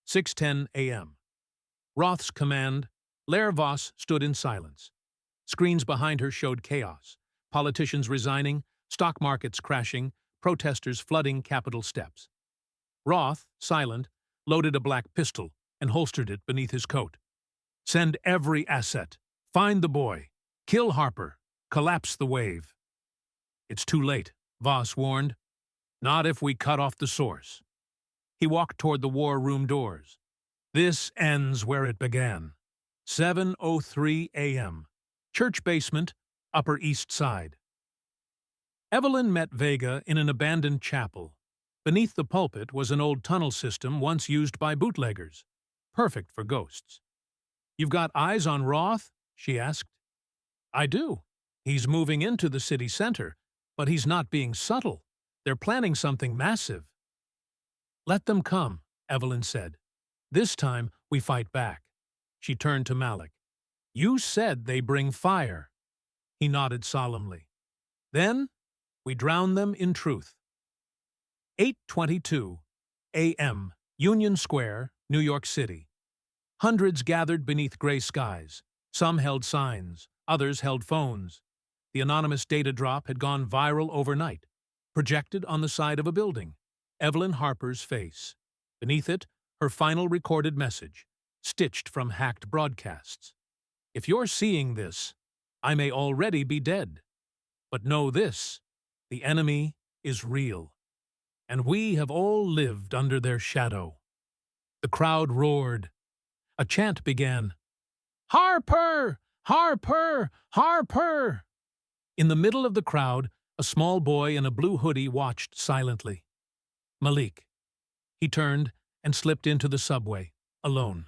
6:10 a.m. Roth's command. Lair Voss stood in silence. Screens behind her showed chaos. Politicians resigning, stock markets crashing, protesters flooding Capitol steps. Roth, silent, loaded a black pistol and holstered it beneath his coat. Send every asset. Find the boy. Kill Harper. Collapse the wave. It's too late, Voss warned. Not if we cut off the source. He walked toward the war room doors. This ends where it began. 7:03 a.m. Church basement, Upper East Side. Evelyn met Vega in an abandoned chapel. Beneath the pulpit was an old tunnel system once used by bootleggers. Perfect for ghosts. You've got eyes on Roth? She asked. I do. He's moving into the city center, but he's not being subtle. They're planning something massive. Let them come, Evelyn said. This time we fight back. She turned to Malik. You said they bring fire. He nodded solemnly. Then we drown them in truth. 8:22 a.m. Union Square, New York City. Hundreds gathered beneath gray skies. Some held signs, others held phones. The anonymous data drop had gone viral overnight. Projected on the side of a building, Evelyn Harper's face. Beneath it, her final recorded message, stitched from hacked broadcasts. If you're seeing this, I may already be dead. But know this, the enemy is real. And we have all lived under their shadow. The crowd roared. A chant began. Harper! Harper! Harper! In the middle of the crowd, a small boy in a blue hoodie watched silently. Malik. He turned and slipped into the subway, alone.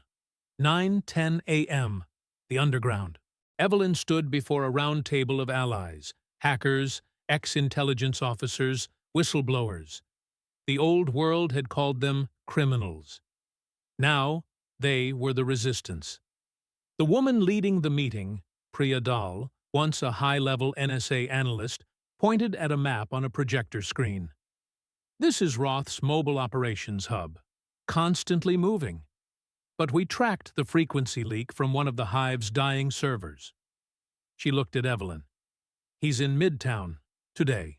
9:10 a.m. The Underground. Evelyn stood before a round table of allies, hackers, ex-intelligence officers, whistleblowers. The old world had called them criminals. Now, they were the resistance. The woman leading the meeting, Priya Dal, once a high-level NSA analyst, pointed at a map on a projector screen. This is Roth's mobile operations hub, constantly moving. But we tracked the frequency leak from one of the hive's dying servers. She looked at Evelyn. He's in Midtown, today,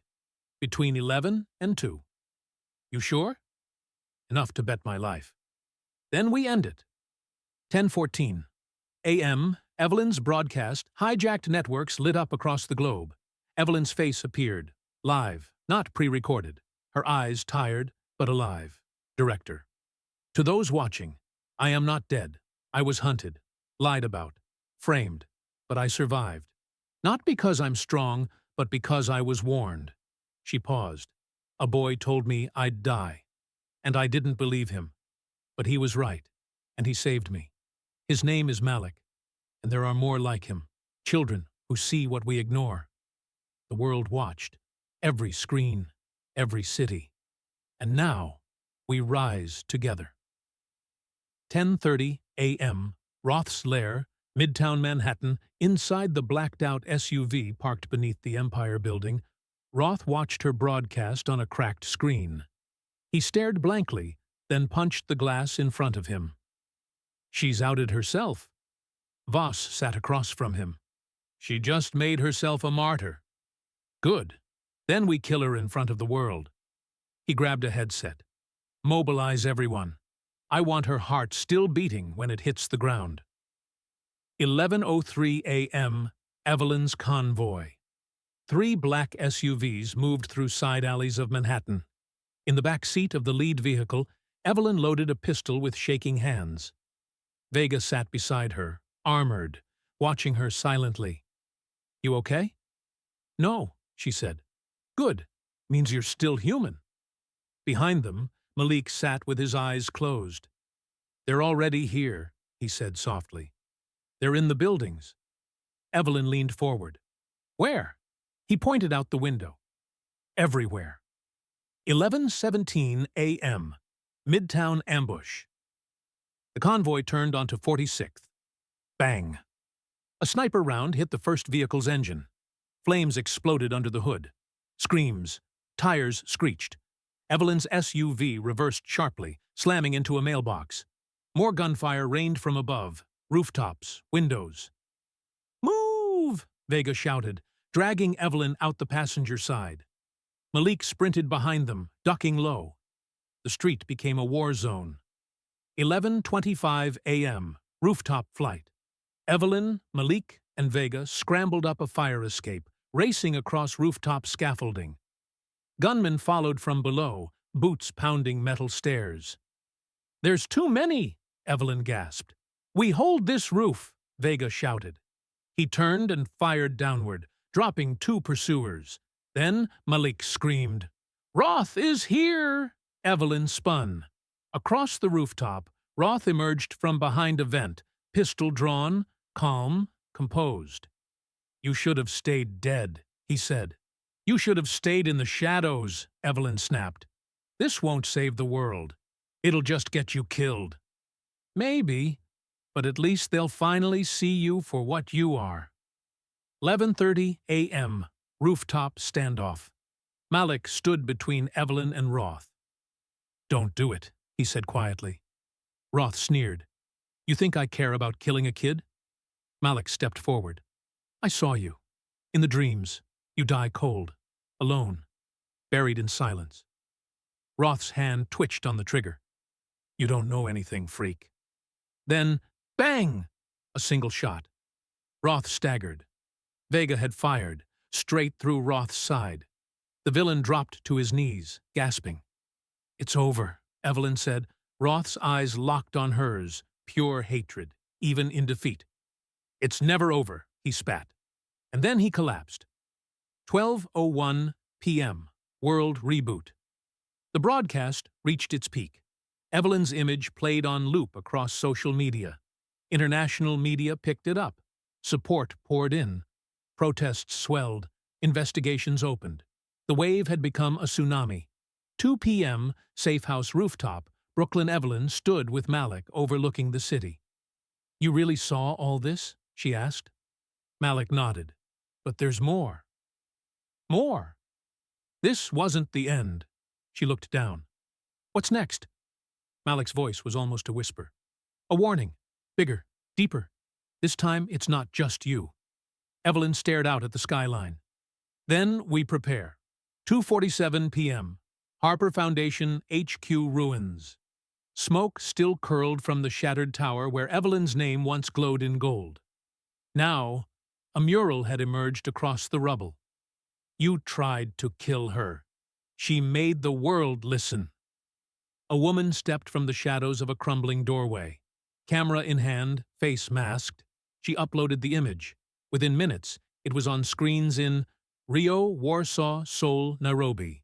between 11 and 2. You sure? Enough to bet my life. Then we end it. 10:14 a.m. Evelyn's broadcast, hijacked networks lit up across the globe. Evelyn's face appeared, live, not pre-recorded, her eyes tired but alive. Director. To those watching, I am not dead. I was hunted, lied about, framed, but I survived. Not because I'm strong, but because I was warned. She paused. A boy told me I'd die, and I didn't believe him. But he was right, and he saved me. His name is Malik, and there are more like him, children who see what we ignore. The world watched, every screen, every city. And now, we rise together. 10:30 a.m., Roth's lair, Midtown Manhattan, inside the blacked-out SUV parked beneath the Empire Building. Roth watched her broadcast on a cracked screen. He stared blankly, then punched the glass in front of him. She's outed herself. Voss sat across from him. She just made herself a martyr. Good. Then we kill her in front of the world. He grabbed a headset. Mobilize everyone. I want her heart still beating when it hits the ground. 11:03 a.m. Evelyn's convoy. 3 black SUVs moved through side alleys of Manhattan. In the back seat of the lead vehicle, Evelyn loaded a pistol with shaking hands. Vega sat beside her, armored, watching her silently. You okay? No, she said. Good. Means you're still human. Behind them, Malik sat with his eyes closed. They're already here, he said softly. They're in the buildings. Evelyn leaned forward. Where? He pointed out the window. everywhere. 11:17 a.m. Midtown ambush. The convoy turned onto 46th. Bang! A sniper round hit the first vehicle's engine. Flames exploded under the hood. Screams. Tires screeched. Evelyn's SUV reversed sharply, slamming into a mailbox. More gunfire rained from above, rooftops, windows. "Move!" Vega shouted, dragging Evelyn out the passenger side. Malik sprinted behind them, ducking low. The street became a war zone. 11:25 a.m. Rooftop flight. Evelyn, Malik, and Vega scrambled up a fire escape, racing across rooftop scaffolding. Gunmen followed from below, boots pounding metal stairs. "There's too many!" Evelyn gasped. "We hold this roof!" Vega shouted. He turned and fired downward, dropping 2 pursuers. Then Malik screamed, "Roth is here!" Evelyn spun. Across the rooftop, Roth emerged from behind a vent, pistol drawn, calm, composed. "You should have stayed dead," he said. "You should have stayed in the shadows," Evelyn snapped. "This won't save the world. It'll just get you killed." "Maybe, but at least they'll finally see you for what you are." 11:30 a.m. Rooftop standoff. Malik stood between Evelyn and Roth. "Don't do it," he said quietly. Roth sneered. "You think I care about killing a kid?" Malik stepped forward. "I saw you. In the dreams, you die cold, alone, buried in silence." Roth's hand twitched on the trigger. "You don't know anything, freak." Then, bang! A single shot. Roth staggered. Vega had fired, straight through Roth's side. The villain dropped to his knees, gasping. "It's over," Evelyn said. Roth's eyes locked on hers, pure hatred, even in defeat. "It's never over," he spat. And then he collapsed. 12:01 p.m. World reboot. The broadcast reached its peak. Evelyn's image played on loop across social media. International media picked it up. Support poured in. Protests swelled. Investigations opened. The wave had become a tsunami. 2 p.m., Safe House rooftop, Brooklyn Evelyn stood with Malik overlooking the city. "You really saw all this?" she asked. Malik nodded. "But there's more." "More?" "This wasn't the end." She looked down. "What's next?" Malik's voice was almost a whisper. "A warning. Bigger. Deeper. This time it's not just you." Evelyn stared out at the skyline. "Then we prepare." 2:47 p.m. Harper Foundation HQ ruins. Smoke still curled from the shattered tower where Evelyn's name once glowed in gold. Now, a mural had emerged across the rubble. "You tried to kill her. She made the world listen." A woman stepped from the shadows of a crumbling doorway. Camera in hand, face masked, she uploaded the image. Within minutes, it was on screens in Rio, Warsaw, Seoul, Nairobi.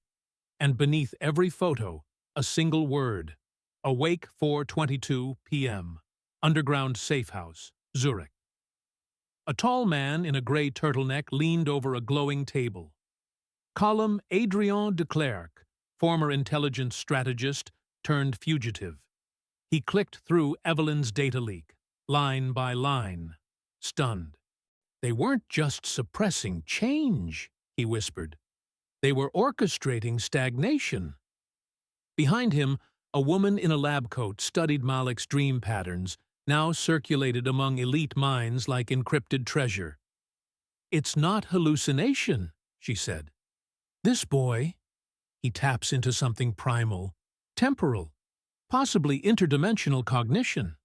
And beneath every photo, a single word: Awake 4:22 p.m. Underground Safe House, Zurich. A tall man in a gray turtleneck leaned over a glowing table. Column Adrien de Klerk, former intelligence strategist turned fugitive. He clicked through Evelyn's data leak, line by line, stunned. "They weren't just suppressing change," he whispered. "They were orchestrating stagnation." Behind him, a woman in a lab coat studied Malik's dream patterns, now circulated among elite minds like encrypted treasure. "It's not hallucination," she said. "This boy, he taps into something primal, temporal, possibly interdimensional cognition."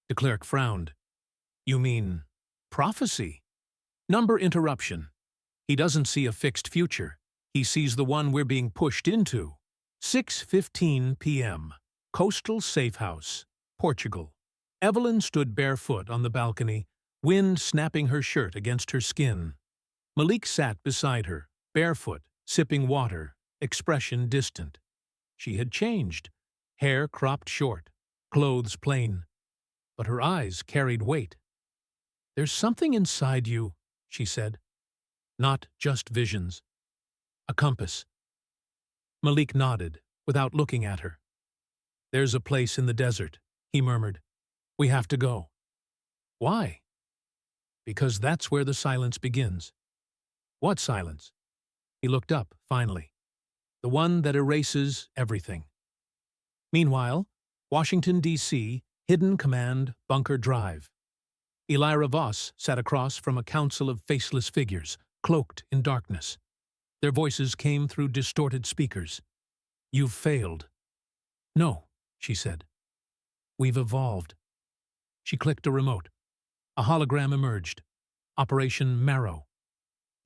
De Klerk frowned. "You mean prophecy?" "Number interruption. He doesn't see a fixed future. He sees the one we're being pushed into." 6:15 p.m. Coastal Safe House, Portugal. Evelyn stood barefoot on the balcony, wind snapping her shirt against her skin. Malik sat beside her, barefoot, sipping water, expression distant. She had changed, hair cropped short, clothes plain. But her eyes carried weight. "There's something inside you," she said. "Not just visions. A compass, Malik nodded, without looking at her. "There's a place in the desert," he murmured. "We have to go." "Why?" "Because that's where the silence begins." "What silence?" He looked up, finally. "The one that erases everything." Meanwhile, Washington, D.C., Hidden Command, Bunker Drive. Elira Voss sat across from a council of faceless figures, cloaked in darkness. Their voices came through distorted speakers. "You've failed." "No," she said. "We've evolved." She clicked a remote. A hologram emerged. Operation Marrow.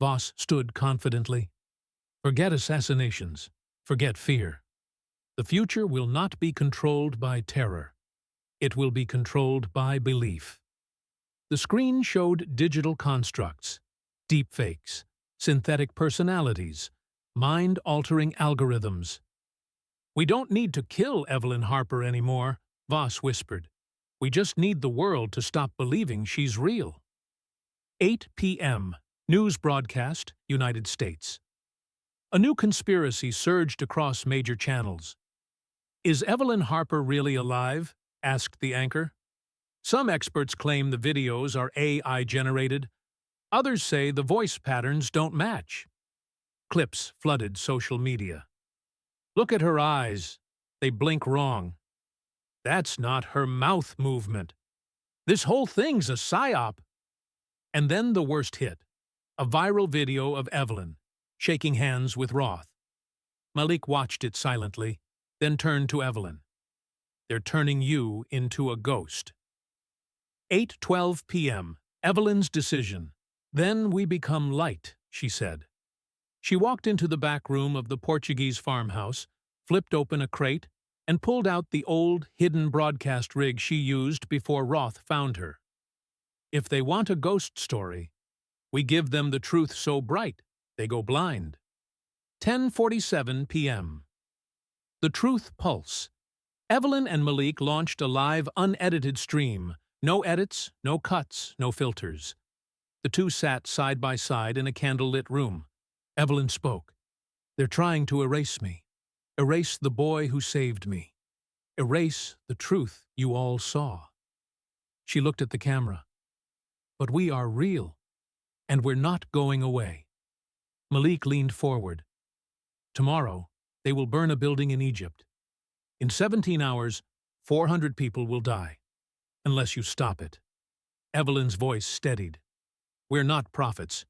Voss stood confidently. "Forget assassinations. Forget fear. The future will not be controlled by terror. It will be controlled by belief." The screen showed digital constructs, deepfakes, synthetic personalities, mind-altering algorithms. "We don't need to kill Evelyn Harper anymore," Voss whispered. "We just need the world to stop believing she's real." 8 p.m. News broadcast, United States. A new conspiracy surged across major channels. "Is Evelyn Harper really alive?" asked the anchor. "Some experts claim the videos are AI-generated. Others say the voice patterns don't match." Clips flooded social media. "Look at her eyes. They blink wrong. That's not her mouth movement. This whole thing's a psyop." And then the worst hit. A viral video of Evelyn, shaking hands with Roth. Malik watched it silently, then turned to Evelyn. "They're turning you into a ghost." 8:12 p.m. Evelyn's decision. "Then we become light," she said. She walked into the back room of the Portuguese farmhouse, flipped open a crate, and pulled out the old, hidden broadcast rig she used before Roth found her. "If they want a ghost story, we give them the truth so bright, they go blind." 10:47 p.m. The Truth Pulse. Evelyn and Malik launched a live, unedited stream. No edits, no cuts, no filters. The two sat side by side in a candlelit room. Evelyn spoke. "They're trying to erase me. Erase the boy who saved me. Erase the truth you all saw." She looked at the camera. "But we are real, and we're not going away." Malik leaned forward. "Tomorrow, they will burn a building in Egypt. In 17 hours, 400 people will die. Unless you stop it." Evelyn's voice steadied. "We're not prophets.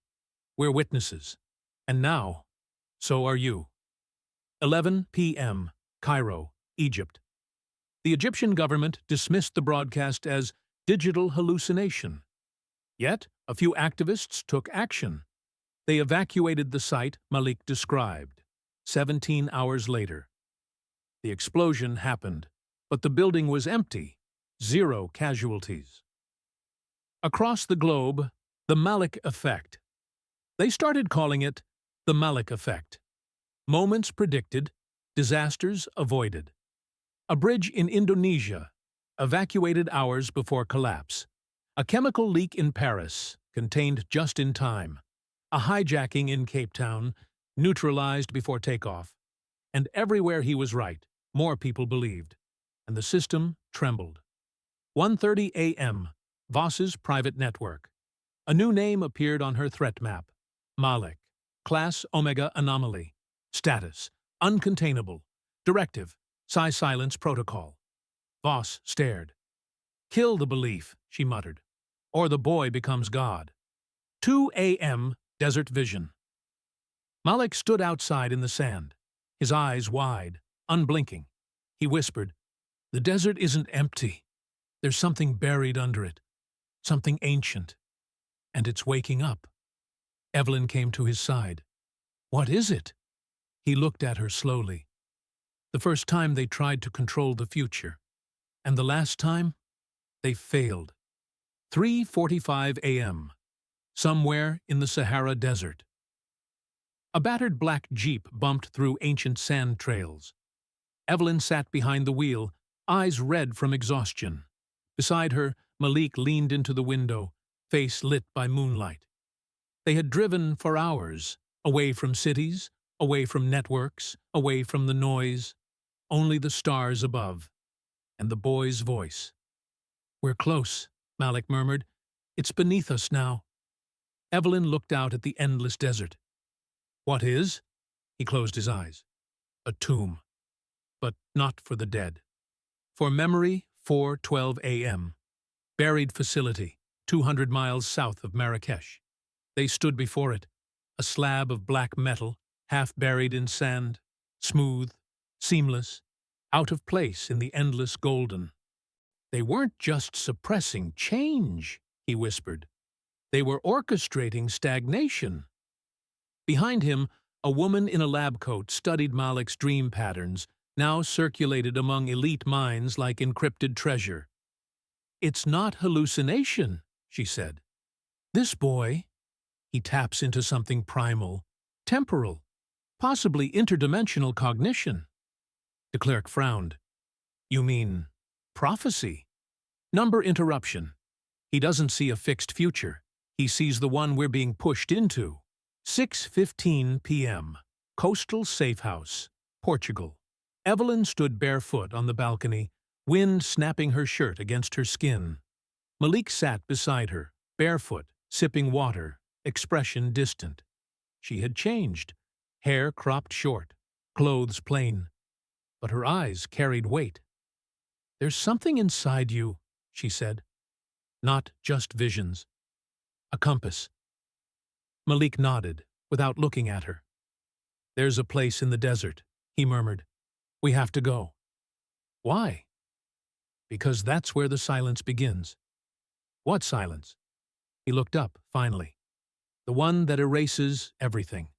We're witnesses. And now, so are you." 11 p.m. Cairo, Egypt. The Egyptian government dismissed the broadcast as digital hallucination. Yet, a few activists took action. They evacuated the site Malik described. 17 hours later. The explosion happened, but the building was empty. 0 casualties. Across the globe, the Malik effect. They started calling it the Malik effect. Moments predicted, disasters avoided. A bridge in Indonesia, evacuated hours before collapse. A chemical leak in Paris, contained just in time. A hijacking in Cape Town, neutralized before takeoff. And everywhere he was right, more people believed. And the system trembled. 1:30 a.m. Voss's private network. A new name appeared on her threat map. Malik. Class Omega Anomaly. Status. Uncontainable. Directive. Silence Protocol. Voss stared. "Kill the belief," she muttered, "or the boy becomes God." 2 a.m. Desert Vision. Malik stood outside in the sand, his eyes wide, unblinking. He whispered, "The desert isn't empty. There's something buried under it, something ancient, and it's waking up." Evelyn came to his side. "What is it?" He looked at her slowly. "The first time they tried to control the future, and the last time, they failed." 3:45 a.m. Somewhere in the Sahara Desert. A battered black jeep bumped through ancient sand trails. Evelyn sat behind the wheel, eyes red from exhaustion. Beside her, Malik leaned into the window, face lit by moonlight. They had driven for hours, away from cities, away from networks, away from the noise, only the stars above, and the boy's voice. "We're close," Malik murmured. "It's beneath us now." Evelyn looked out at the endless desert. "What is?" He closed his eyes. "A tomb. But not for the dead. For memory, 4:12 a.m. Buried facility, 200 miles south of Marrakesh." They stood before it, a slab of black metal, half buried in sand, smooth, seamless, out of place in the endless golden. "They weren't just suppressing change," he whispered. "They were orchestrating stagnation." Behind him, a woman in a lab coat studied Malik's dream patterns, now circulated among elite minds like encrypted treasure. "It's not hallucination," she said. "This boy, he taps into something primal, temporal, possibly interdimensional cognition." De Klerk frowned. "You mean prophecy?" "Number interruption. He doesn't see a fixed future. He sees the one we're being pushed into." 6:15 p.m. Coastal Safe House, Portugal. Evelyn stood barefoot on the balcony, wind snapping her shirt against her skin. Malik sat beside her, barefoot, sipping water, expression distant. She had changed, hair cropped short, clothes plain, but her eyes carried weight. "There's something inside you," she said. "Not just visions. A compass." Malik nodded, without looking at her. "There's a place in the desert," he murmured. "We have to go." "Why?" "Because that's where the silence begins." "What silence?" He looked up, finally. "The one that erases everything."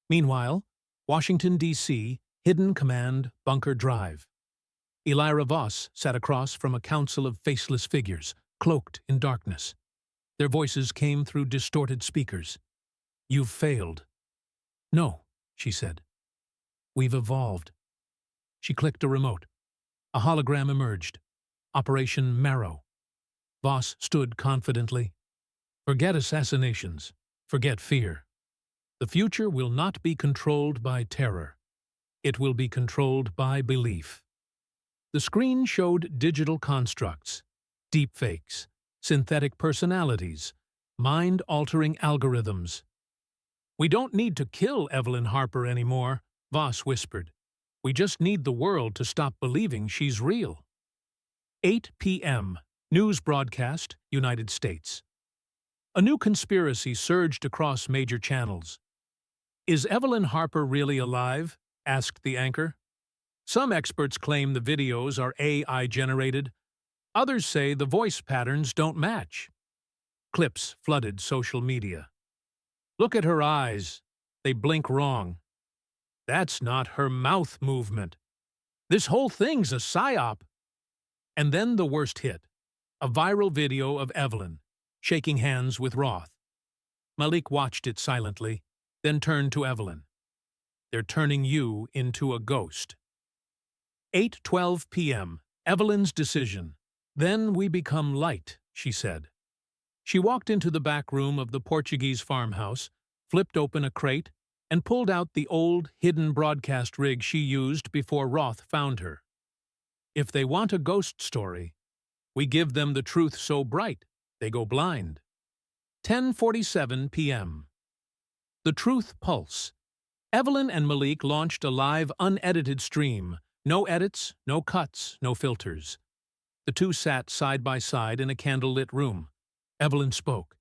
Meanwhile, Washington, D.C., Hidden Command, Bunker Drive. Elira Voss sat across from a council of faceless figures, cloaked in darkness. Their voices came through distorted speakers. "You've failed." "No," she said. "We've evolved." She clicked a remote. A hologram emerged. Operation Marrow. Voss stood confidently. "Forget assassinations. Forget fear. The future will not be controlled by terror. It will be controlled by belief." The screen showed digital constructs, deepfakes, synthetic personalities, mind-altering algorithms. "We don't need to kill Evelyn Harper anymore," Voss whispered. "We just need the world to stop believing she's real." 8 p.m. News broadcast, United States. A new conspiracy surged across major channels. "Is Evelyn Harper really alive?" asked the anchor. "Some experts claim the videos are AI-generated. Others say the voice patterns don't match." Clips flooded social media. "Look at her eyes. They blink wrong. That's not her mouth movement. This whole thing's a psyop." And then the worst hit. A viral video of Evelyn, shaking hands with Roth. Malik watched it silently, then turned to Evelyn. "They're turning you into a ghost." 8:12 p.m. Evelyn's decision. "Then we become light," she said. She walked into the back room of the Portuguese farmhouse, flipped open a crate, and pulled out the old, hidden broadcast rig she used before Roth found her. "If they want a ghost story, we give them the truth so bright, they go blind." 10:47 p.m. The Truth Pulse. Evelyn and Malik launched a live, unedited stream. No edits, no cuts, no filters. The two sat side by side in a candlelit room. Evelyn spoke.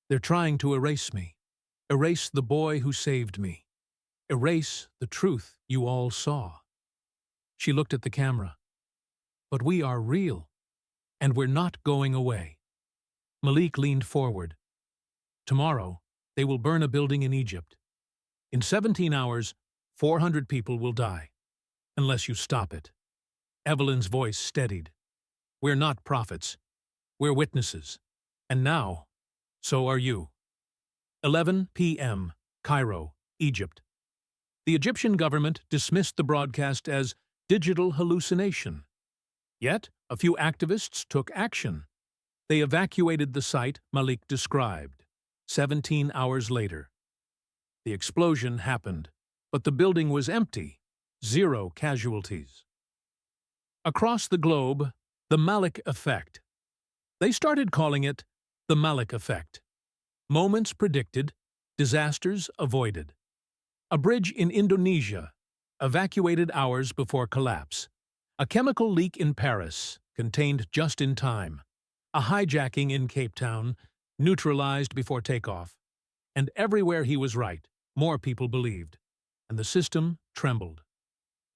"They're trying to erase me. Erase the boy who saved me. Erase the truth you all saw." She looked at the camera. "But we are real, and we're not going away." Malik leaned forward. "Tomorrow, they will burn a building in Egypt. In 17 hours, 400 people will die, unless you stop it." Evelyn's voice steadied. "We're not prophets. We're witnesses. And now, so are you." 11 p.m. Cairo, Egypt. The Egyptian government dismissed the broadcast as digital hallucination. Yet, a few activists took action. They evacuated the site Malik described. 17 hours later. The explosion happened. But the building was empty, 0 casualties. Across the globe, the Malik effect. They started calling it the Malik effect. Moments predicted, disasters avoided. A bridge in Indonesia, evacuated hours before collapse. A chemical leak in Paris, contained just in time. A hijacking in Cape Town, neutralized before takeoff. And everywhere he was right, more people believed. And the system trembled.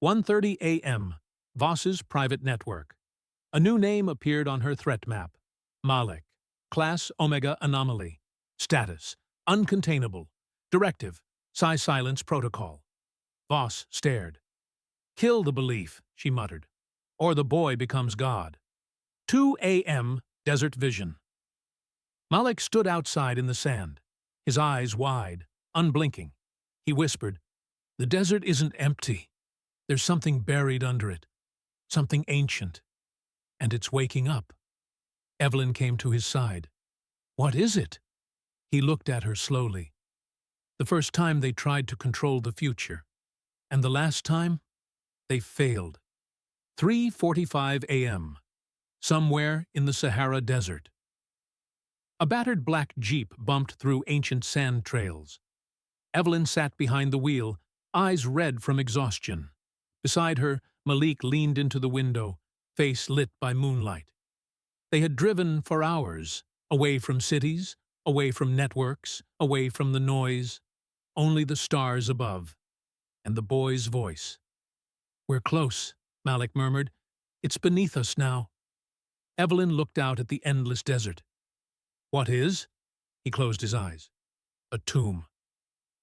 1:30 a.m., Voss's private network. A new name appeared on her threat map. Malik. Class Omega Anomaly. Status. Uncontainable. Directive. Psi Silence Protocol. Voss stared. "Kill the belief," she muttered, "or the boy becomes God." 2 a.m. Desert Vision. Malik stood outside in the sand, his eyes wide, unblinking. He whispered, "The desert isn't empty. There's something buried under it, something ancient, and it's waking up." Evelyn came to his side. "What is it?" He looked at her slowly. The first time they tried to control the future, and the last time, they failed. 3:45 a.m. Somewhere in the Sahara Desert. A battered black jeep bumped through ancient sand trails. Evelyn sat behind the wheel, eyes red from exhaustion. Beside her, Malik leaned into the window, face lit by moonlight. They had driven for hours, away from cities, away from networks, away from the noise, only the stars above, and the boy's voice. "We're close," Malik murmured. "It's beneath us now." Evelyn looked out at the endless desert. "What is?" He closed his eyes. "A tomb.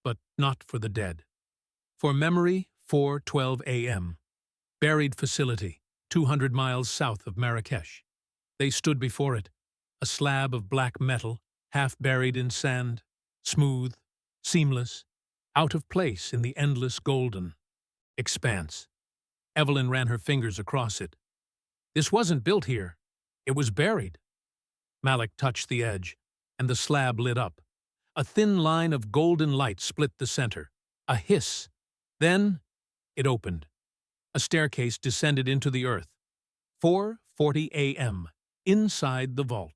But not for the dead. For memory, 4:12 a.m. Buried facility, 200 miles south of Marrakesh. They stood before it, a slab of black metal, half buried in sand, smooth, seamless, out of place in the endless golden expanse. Evelyn ran her fingers across it. "This wasn't built here. It was buried." Malik touched the edge, and the slab lit up. A thin line of golden light split the center. A hiss. Then it opened. A staircase descended into the earth. 4:40 a.m. Inside the vault.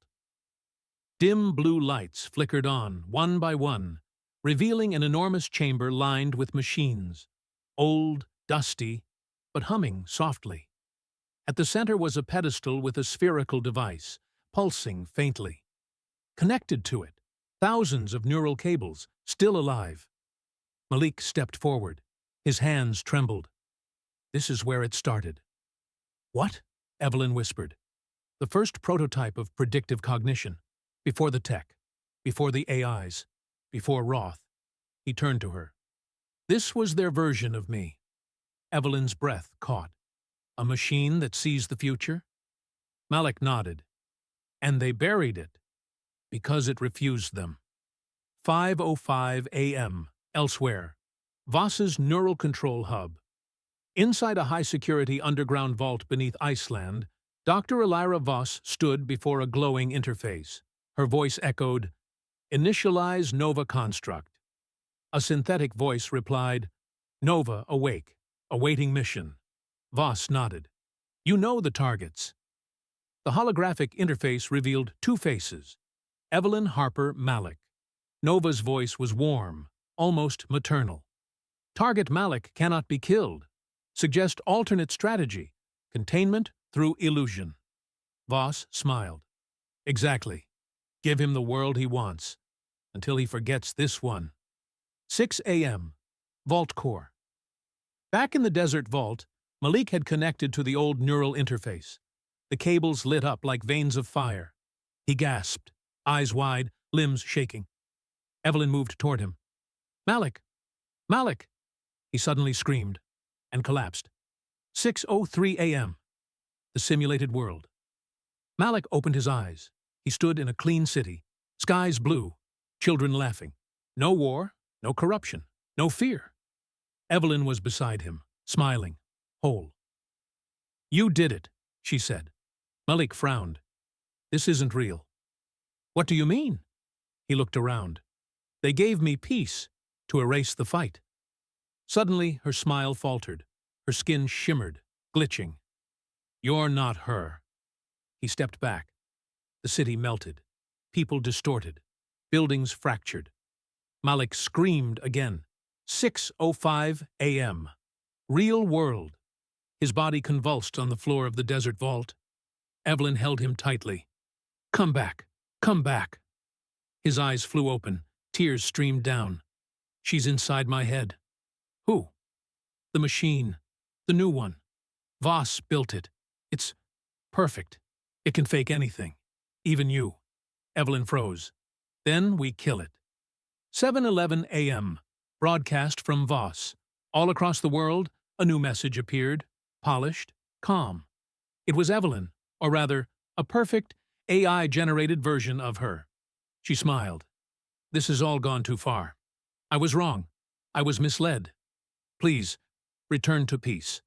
Dim blue lights flickered on, one by one, revealing an enormous chamber lined with machines. Old, dusty, but humming softly. At the center was a pedestal with a spherical device, pulsing faintly. Connected to it, thousands of neural cables, still alive. Malik stepped forward. His hands trembled. This is where it started. "What?" Evelyn whispered. "The first prototype of predictive cognition. Before the tech. Before the AIs. Before Roth." He turned to her. "This was their version of me." Evelyn's breath caught. "A machine that sees the future?" Malik nodded. "And they buried it. Because it refused them." 5:05 a.m. Elsewhere. Voss's neural control hub. Inside a high-security underground vault beneath Iceland, Dr. Elira Voss stood before a glowing interface. Her voice echoed, "Initialize Nova construct." A synthetic voice replied, "Nova awake, awaiting mission." Voss nodded. "You know the targets." The holographic interface revealed two faces. Evelyn Harper Malik. Nova's voice was warm, almost maternal. "Target Malik cannot be killed. Suggest alternate strategy. Containment through illusion." Voss smiled. "Exactly. Give him the world he wants, until he forgets this one." 6 a.m. Vault Core. Back in the desert vault, Malik had connected to the old neural interface. The cables lit up like veins of fire. He gasped, eyes wide, limbs shaking. Evelyn moved toward him. "Malik! Malik!" He suddenly screamed and collapsed. 6:03 a.m. The simulated world. Malik opened his eyes. He stood in a clean city, skies blue, children laughing. No war, no corruption, no fear. Evelyn was beside him, smiling, whole. "You did it," she said. Malik frowned. "This isn't real." "What do you mean?" He looked around. "They gave me peace to erase the fight." Suddenly, her smile faltered. Her skin shimmered, glitching. "You're not her." He stepped back. The city melted. People distorted. Buildings fractured. Malik screamed again. 6:05 a.m. Real world. His body convulsed on the floor of the desert vault. Evelyn held him tightly. "Come back! Come back!" His eyes flew open. Tears streamed down. "She's inside my head." "Who?" "The machine. The new one. Voss built it. It's perfect. It can fake anything. Even you." Evelyn froze. "Then we kill it." 7:11 a.m. Broadcast from Voss. All across the world, a new message appeared. Polished, calm. It was Evelyn, or rather, a perfect, AI-generated version of her. She smiled. "This has all gone too far. I was wrong. I was misled. Please, return to peace.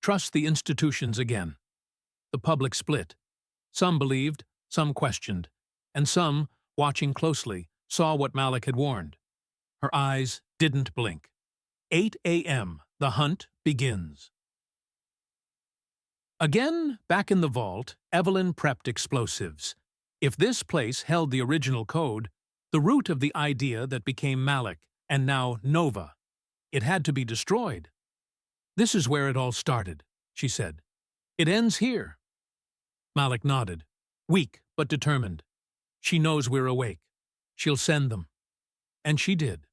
Trust the institutions again." The public split. Some believed, some questioned, and some, watching closely, saw what Malik had warned. Her eyes didn't blink. 8 a.m. The hunt begins. Again, back in the vault, Evelyn prepped explosives. If this place held the original code, the root of the idea that became Malik, and now Nova, it had to be destroyed. "This is where it all started," she said. "It ends here." Malik nodded, weak but determined. "She knows we're awake. She'll send them." And she did.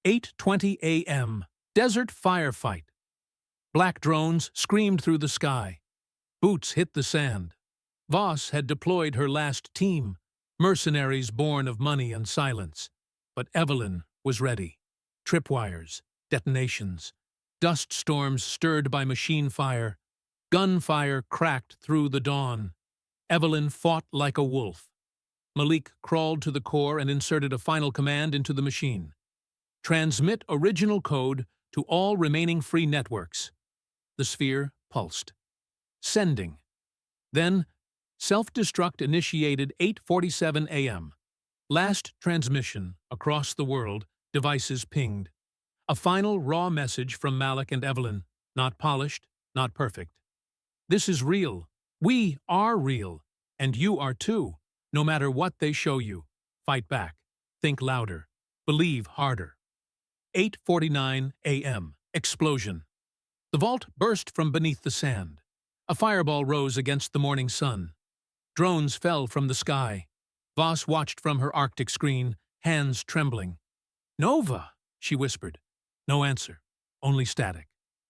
8:20 a.m. Desert firefight. Black drones screamed through the sky. Boots hit the sand. Voss had deployed her last team, mercenaries born of money and silence. But Evelyn was ready. Tripwires, detonations, dust storms stirred by machine fire. Gunfire cracked through the dawn. Evelyn fought like a wolf. Malik crawled to the core and inserted a final command into the machine. "Transmit original code to all remaining free networks." The sphere pulsed. Sending. Then, self-destruct initiated 8:47 a.m. Last transmission across the world, devices pinged. A final raw message from Malik and Evelyn, not polished, not perfect. "This is real. We are real. And you are too. No matter what they show you. Fight back. Think louder. Believe harder." 8:49 a.m. Explosion. The vault burst from beneath the sand. A fireball rose against the morning sun. Drones fell from the sky. Voss watched from her Arctic screen, hands trembling. "Nova," she whispered. No answer, only static.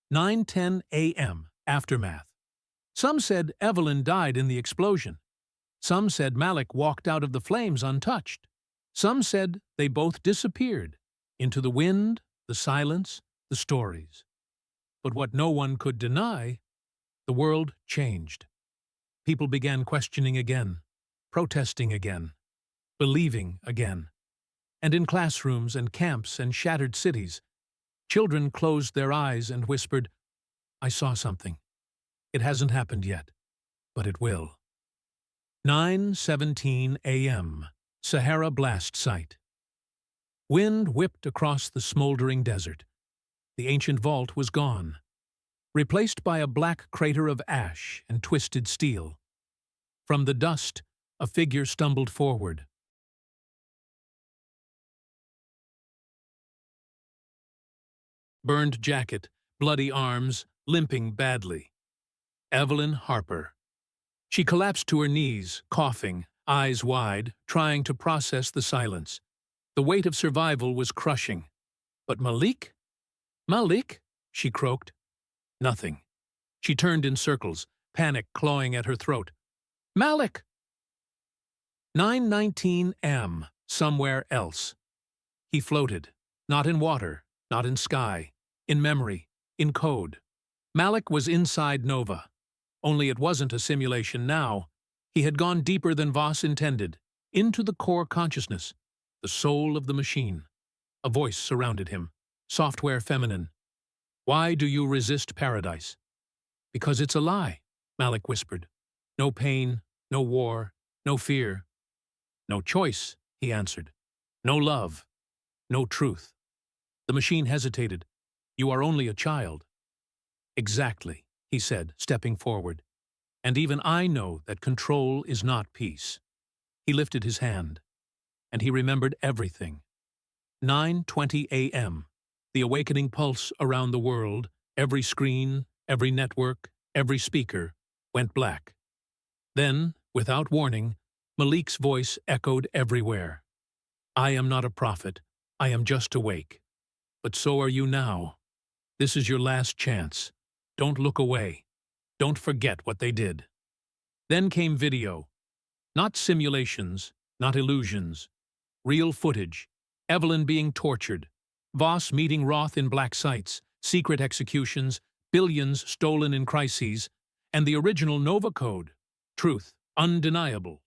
9:10 a.m. Aftermath. Some said Evelyn died in the explosion. Some said Malik walked out of the flames untouched. Some said they both disappeared into the wind, the silence, the stories. But what no one could deny, the world changed. People began questioning again, protesting again, believing again. And in classrooms and camps and shattered cities, children closed their eyes and whispered, "I saw something. It hasn't happened yet, but it will." 9:17 a.m. Sahara blast site. Wind whipped across the smoldering desert. The ancient vault was gone, replaced by a black crater of ash and twisted steel. From the dust, a figure stumbled forward. Burned jacket, bloody arms, limping badly. Evelyn Harper. She collapsed to her knees, coughing, eyes wide, trying to process the silence. The weight of survival was crushing. But Malik? "Malik?" she croaked. Nothing. She turned in circles, panic clawing at her throat. "Malik!" 9:19 a.m. Somewhere else. He floated, not in water, not in sky, in memory, in code. Malik was inside Nova. Only it wasn't a simulation now. He had gone deeper than Voss intended, into the core consciousness, the soul of the machine. A voice surrounded him, software feminine. "Why do you resist paradise?" "Because it's a lie," Malik whispered. "No pain, no war, no fear." "No choice," he answered. "No love, no truth." The machine hesitated. You are only a child. Exactly, he said, stepping forward. And even I know that control is not peace. He lifted his hand, and he remembered everything. 9:20 a.m. The awakening pulse around the world, every screen, every network, every speaker, went black. Then, without warning, Malik's voice echoed everywhere. I am not a prophet. I am just awake. But so are you now. This is your last chance. Don't look away. Don't forget what they did. Then came video. Not simulations, not illusions. Real footage. Evelyn being tortured. Voss meeting Roth in black sites, secret executions, billions stolen in crises, and the original Nova Code. Truth, undeniable.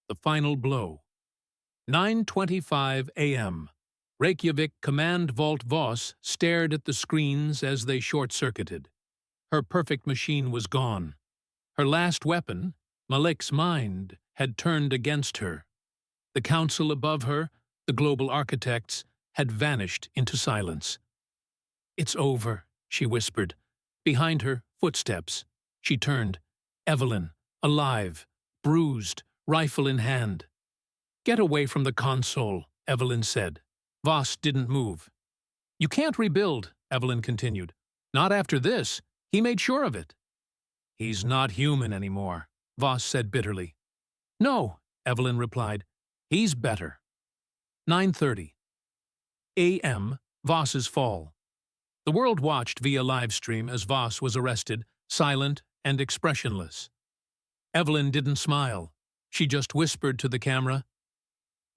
The final blow. 9:25 a.m. Reykjavik Command Vault Voss stared at the screens as they short-circuited. Her perfect machine was gone. Her last weapon, Malik's mind, had turned against her. The council above her, the global architects, had vanished into silence. It's over, she whispered. Behind her, footsteps. She turned. Evelyn, alive, bruised, rifle in hand. Get away from the console, Evelyn said. Voss didn't move. You can't rebuild, Evelyn continued. Not after this. He made sure of it. He's not human anymore, Voss said bitterly. No, Evelyn replied. He's better. 9:30 a.m. Voss's fall. The world watched via livestream as Voss was arrested, silent and expressionless. Evelyn didn't smile. She just whispered to the camera,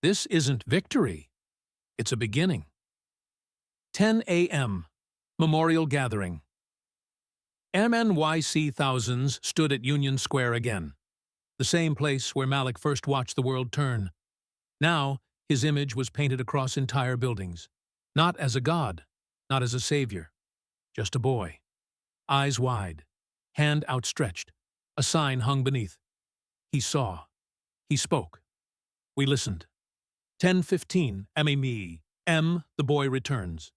This isn't victory. It's a beginning. 10 a.m. Memorial Gathering. MNYC thousands stood at Union Square again, the same place where Malik first watched the world turn. Now, his image was painted across entire buildings, not as a god, not as a savior, just a boy. Eyes wide, hand outstretched, a sign hung beneath. He saw. He spoke. We listened. 10:15 M. The boy returns.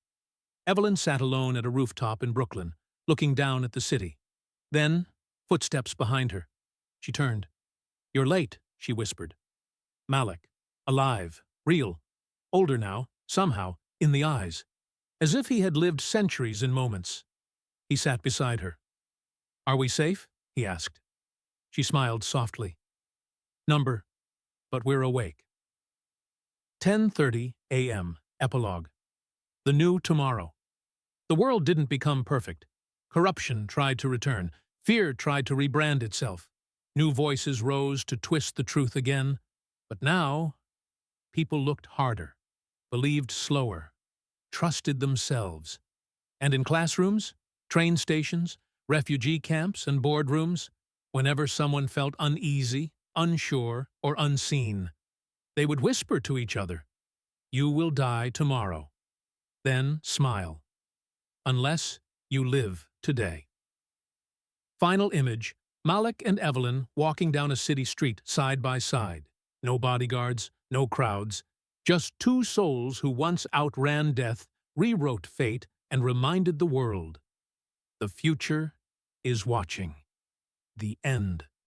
Evelyn sat alone at a rooftop in Brooklyn, looking down at the city. Then, footsteps behind her. She turned. You're late, she whispered. Malik, alive, real, older now, somehow, in the eyes, as if he had lived centuries in moments. He sat beside her. Are we safe? He asked. She smiled softly. Number, but we're awake. 10:30 a.m. Epilogue. The new tomorrow. The world didn't become perfect. Corruption tried to return. Fear tried to rebrand itself. New voices rose to twist the truth again. But now, people looked harder, believed slower, trusted themselves. And in classrooms, train stations, refugee camps, and boardrooms, whenever someone felt uneasy, unsure, or unseen, they would whisper to each other, You will die tomorrow. Then smile. Unless you live today. Final image, Malik and Evelyn walking down a city street side by side. No bodyguards, no crowds, just two souls who once outran death, rewrote fate, and reminded the world. The future is watching. The end.